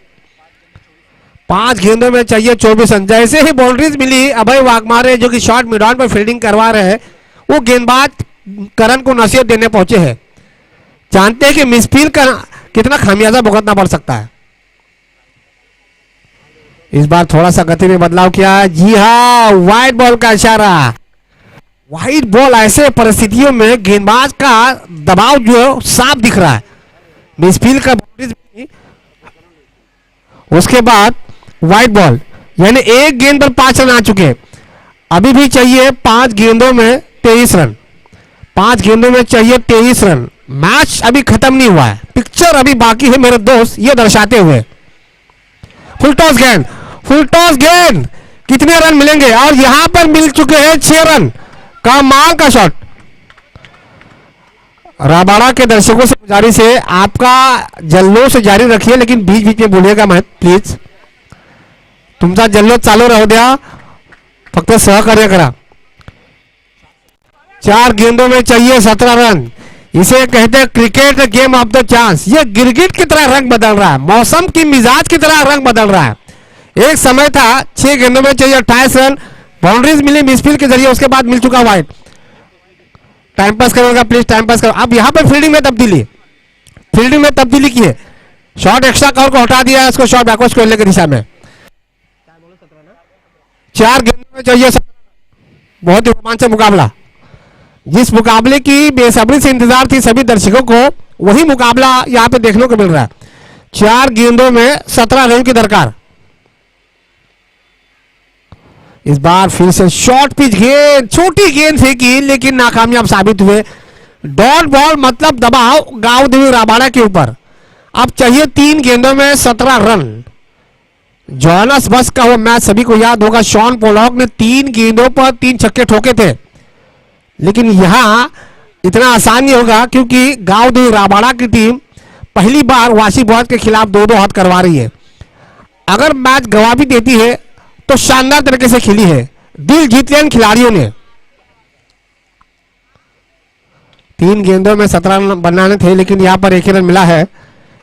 5 गेंदों में चाहिए 24 रन। जैसे ही बाउंड्रीज मिली, अभय वाघमारे जो कि short mid on per fielding करवा रहे हैं, वो गेंदबाज करण को नसीहत देने पहुंचे हैं। जानते हैं कि मिसफील का कितना खामियाजा भुगतना पड़ सकता है। इस बार थोड़ा सा गति में बदलाव किया। जी हाँ, वाइड बॉल का इशारा। वाइड बॉल ऐसे परिस्थितियों में गेंदबाज का दबाव जो है साफ दिख रहा है। मिसफील का बाउंड्रीज, उसके बाद वाइड बॉल, यानी 1 गेंद पर 5 रन आ चुके। अभी भी चाहिए 5 गेंदों में 23 रन। 5 गेंदों में चाहिए 23 रन। मैच अभी खत्म नहीं हुआ है, पिक्चर अभी बाकी है मेरे दोस्त, ये दर्शाते हुए। फुल टॉस गेंद, फुल टॉस गेंद, कितने रन मिलेंगे? और यहां पर मिल चुके हैं 6 रन। कमाल का शॉट। राबाड़ा के दर्शकों से गुजारिश है, आपका जल्लोष जारी रखिए, लेकिन बीच बीच में बोलिएगा मत प्लीज। तुमचा जल्लोष चालू राहू द्या, फक्त सहकार्य करा। 4 गेंदों में चाहिए 17 रन। इसे कहते हैं cricket game of the chance. ये गिरगिट की तरह रंग बदल रहा है, मौसम की मिजाज की तरह रंग बदल रहा है। एक समय था 6 गेंदों में चाहिए 28 रन, बाउंड्रीज मिली मिसफील्ड के जरिए, उसके बाद मिल चुका वाइड। टाइम पास करेगा प्लीज, टाइम पास करो। अब यहां पर फील्डिंग में तब्दीली, फील्डिंग में तब्दीली की है। शॉट एक्स्ट्रा कवर को हटा दिया है, इसको शॉट बैकवर्ड स्क्वायर की दिशा में। 4 गेंदों में चाहिए 17। बहुत ही रोमांचक मुकाबला, जिस मुकाबले की बेसब्री से इंतजार थी सभी दर्शकों को, वही मुकाबला यहां पे देखने को मिल रहा है। 4 गेंदों में 17 रन की दरकार। इस बार फिर से शॉर्ट पिच गेंद, छोटी गेंद फेंकी लेकिन नाकामयाब साबित हुए। डॉट बॉल मतलब दबाव गांव देवी राबाड़ा के ऊपर। अब चाहिए 3 गेंदों में 17 रन। जॉनस बस का वो मैच सभी को याद होगा। शॉन पोलॉक ने 3 गेंदों पर 3 छक्के ठोके थे, लेकिन यहां इतना आसान नहीं होगा क्योंकि गांव देवी राबाड़ा की टीम पहली बार वाशी बॉयज के खिलाफ 2-2 हाथ करवा रही है। अगर मैच गवा भी देती है तो शानदार तरीके से खेली है, दिल जीत लिया इन खिलाड़ियों ने। 3 गेंदों में 17 रन बनाने थे, लेकिन यहां पर 1 ही रन मिला है।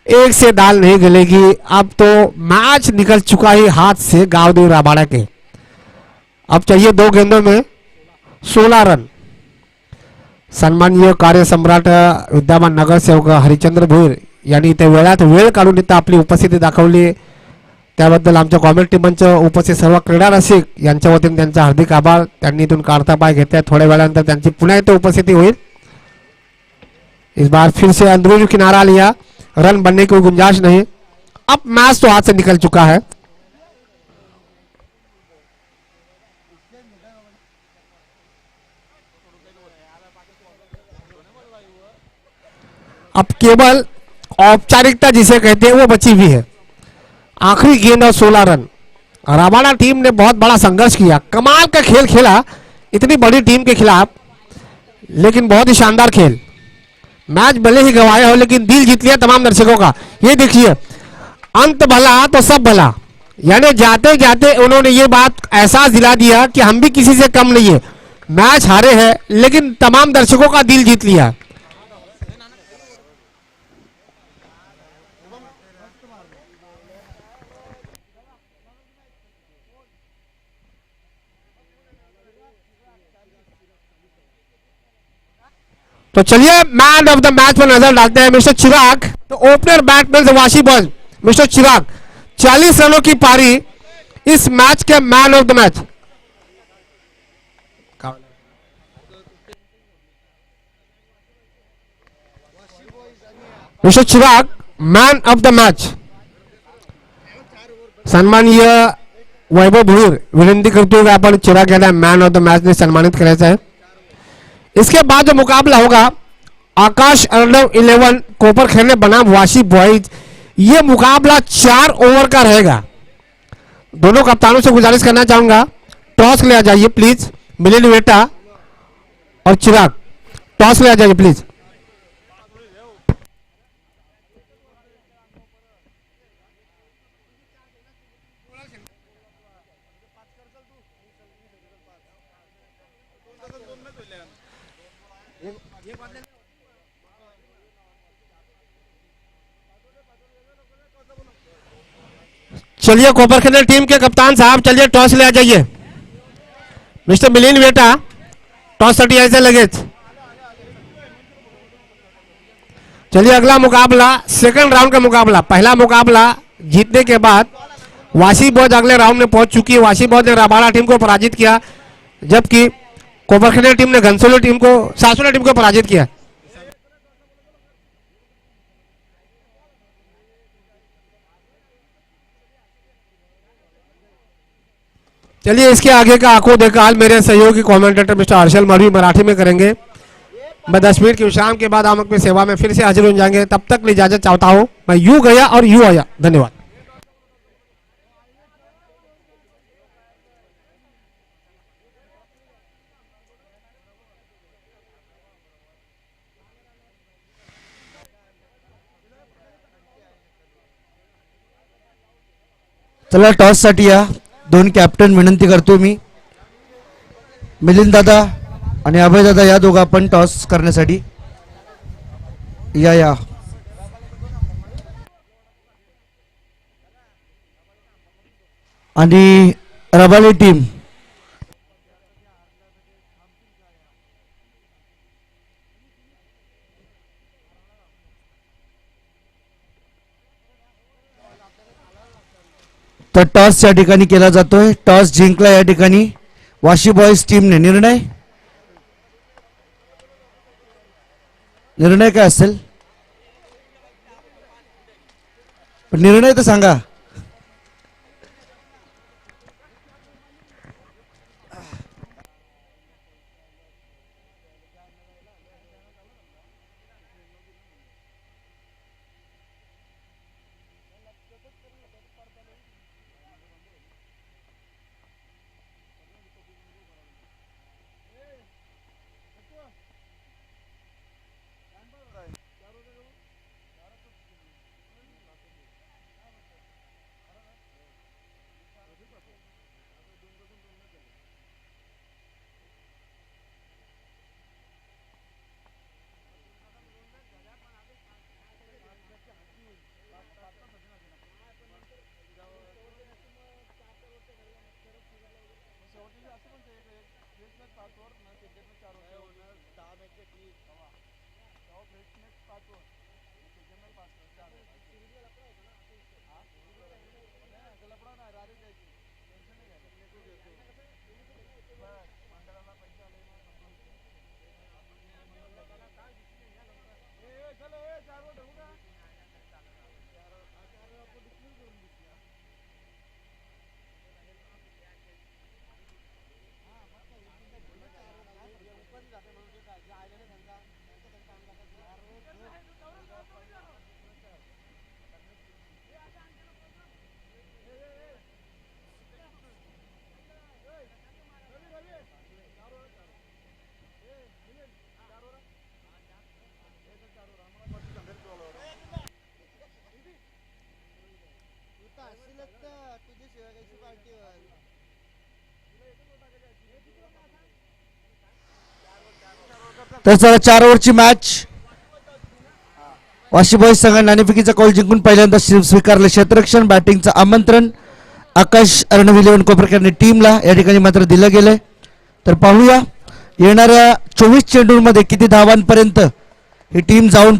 एक से दाल नहीं गलेगी। अब तो मैच निकल चुका है हाथ से गांव देवी राबाड़ा के। अब चाहिए 2 गेंदों में 16 रन। सन्माननीय कार्य सम्राट विद्यमान नगरसेवक हरिचंद्र भोईर यांनी त्या वेळात वेळ काढून इथं आपली उपस्थिती दाखवली, त्याबद्दल आमच्या कॉमेंट्री मंच उपस्थित सर्व क्रीडा रसिक यांच्या वतीने त्यांचा हार्दिक आभार। त्यांनी इथून काढता पाय घेतल्या। थोड्या वेळानंतर त्यांची पुन्हा इथे उपस्थिती होईल। इस बार फिर से अंदरूनी किनारा लिया, रन बनने की गुंजाइश नहीं। अब मैच तो हाथ से निकल चुका है। अब केवल औपचारिकता जिसे कहते हैं वो बची हुई है। आखिरी गेंद और 16 रन। राबाड़ा टीम ने बहुत बड़ा संघर्ष किया, कमाल का खेल खेला इतनी बड़ी टीम के खिलाफ, लेकिन बहुत ही शानदार खेल। मैच भले ही गवाया हो लेकिन दिल जीत लिया तमाम दर्शकों का। ये देखिए, अंत भला तो सब भला, यानी जाते जाते उन्होंने ये बात एहसास दिला दिया कि हम भी किसी से कम नहीं है। मैच हारे हैं लेकिन तमाम दर्शकों का दिल जीत लिया। तो चलिए मैन ऑफ द मैच पर नजर डालते हैं। मिस्टर चिराग, तो ओपनर बैट्समैन से वाशी बॉयज मिस्टर चिराग, 40 रनों की पारी, इस मैच के man of the match. Mister Chirag, man of the match. सन्माननीय वैभव भोईर विनंती करतो की आपण चिराग याला मॅन ऑफ द मॅच ने सन्मानित करायचं आहे। इसके बाद जो मुकाबला होगा आकाश अर्णव 11 कोपरखैरने बनाम वाशी बॉयज, ये मुकाबला 4 ओवर का रहेगा। दोनों कप्तानों से गुजारिश करना चाहूंगा, टॉस ले आ जाइए प्लीज। मिलिंद वेटा और चिराग, टॉस ले आ जाइए प्लीज। चलिए कोपरखैरने टीम के कप्तान साहब, चलिए टॉस ले आ जाइए। मिस्टर मिलिंद वेटा, टॉस साठी यायचं लगेच। चलिए अगला मुकाबला, सेकंड राउंड का मुकाबला। पहला मुकाबला जीतने के बाद वाशी बॉयज अगले राउंड में पहुंच चुकी है। वाशी बॉयज ने राबाड़ा टीम को पराजित किया, जबकि कोपरखैरने टीम ने घनसोली टीम को, सासोला टीम को पराजित किया। चलिए इसके आगे का आंखों देखा हाल मेरे सहयोगी कमेंटेटर मिस्टर हर्षल मरवी मराठी में करेंगे। मैं 10 मिनट की विश्राम के बाद आप अपनी सेवा में फिर से हाजिर हो जाएंगे। तब तक इजाजत चाहता हूं। मैं यूं गया और यूं आया। धन्यवाद। चला टॉस साठी या दोन कॅप्टन विनंती करतो मी, मिलिंद दादा आणि अभय दादा, या दोघा पण टॉस करण्यासाठी या। आणि रबाली टीम, तर टॉस या ठिकाणी केला जातोय। टॉस जिंकला या ठिकाणी वाशी बॉयज टीमने। निर्णय काय असेल? निर्णय तर सांगा। तर चला 4 ओव्हरची मॅच वाशी बॉईज संघाने नाणेफेकीचा कॉल जिंकून पहिल्यांदा स्वीकारले क्षेत्ररक्षण बॅटिंगचं आमंत्रण आकाश अर्णव 11 कोपरकरांनी टीमला या ठिकाणी मात्र दिलं गेलंय. तर पाहूया येणाऱ्या 24 चेंडूंमध्ये किती धावांपर्यंत ही टीम जाऊन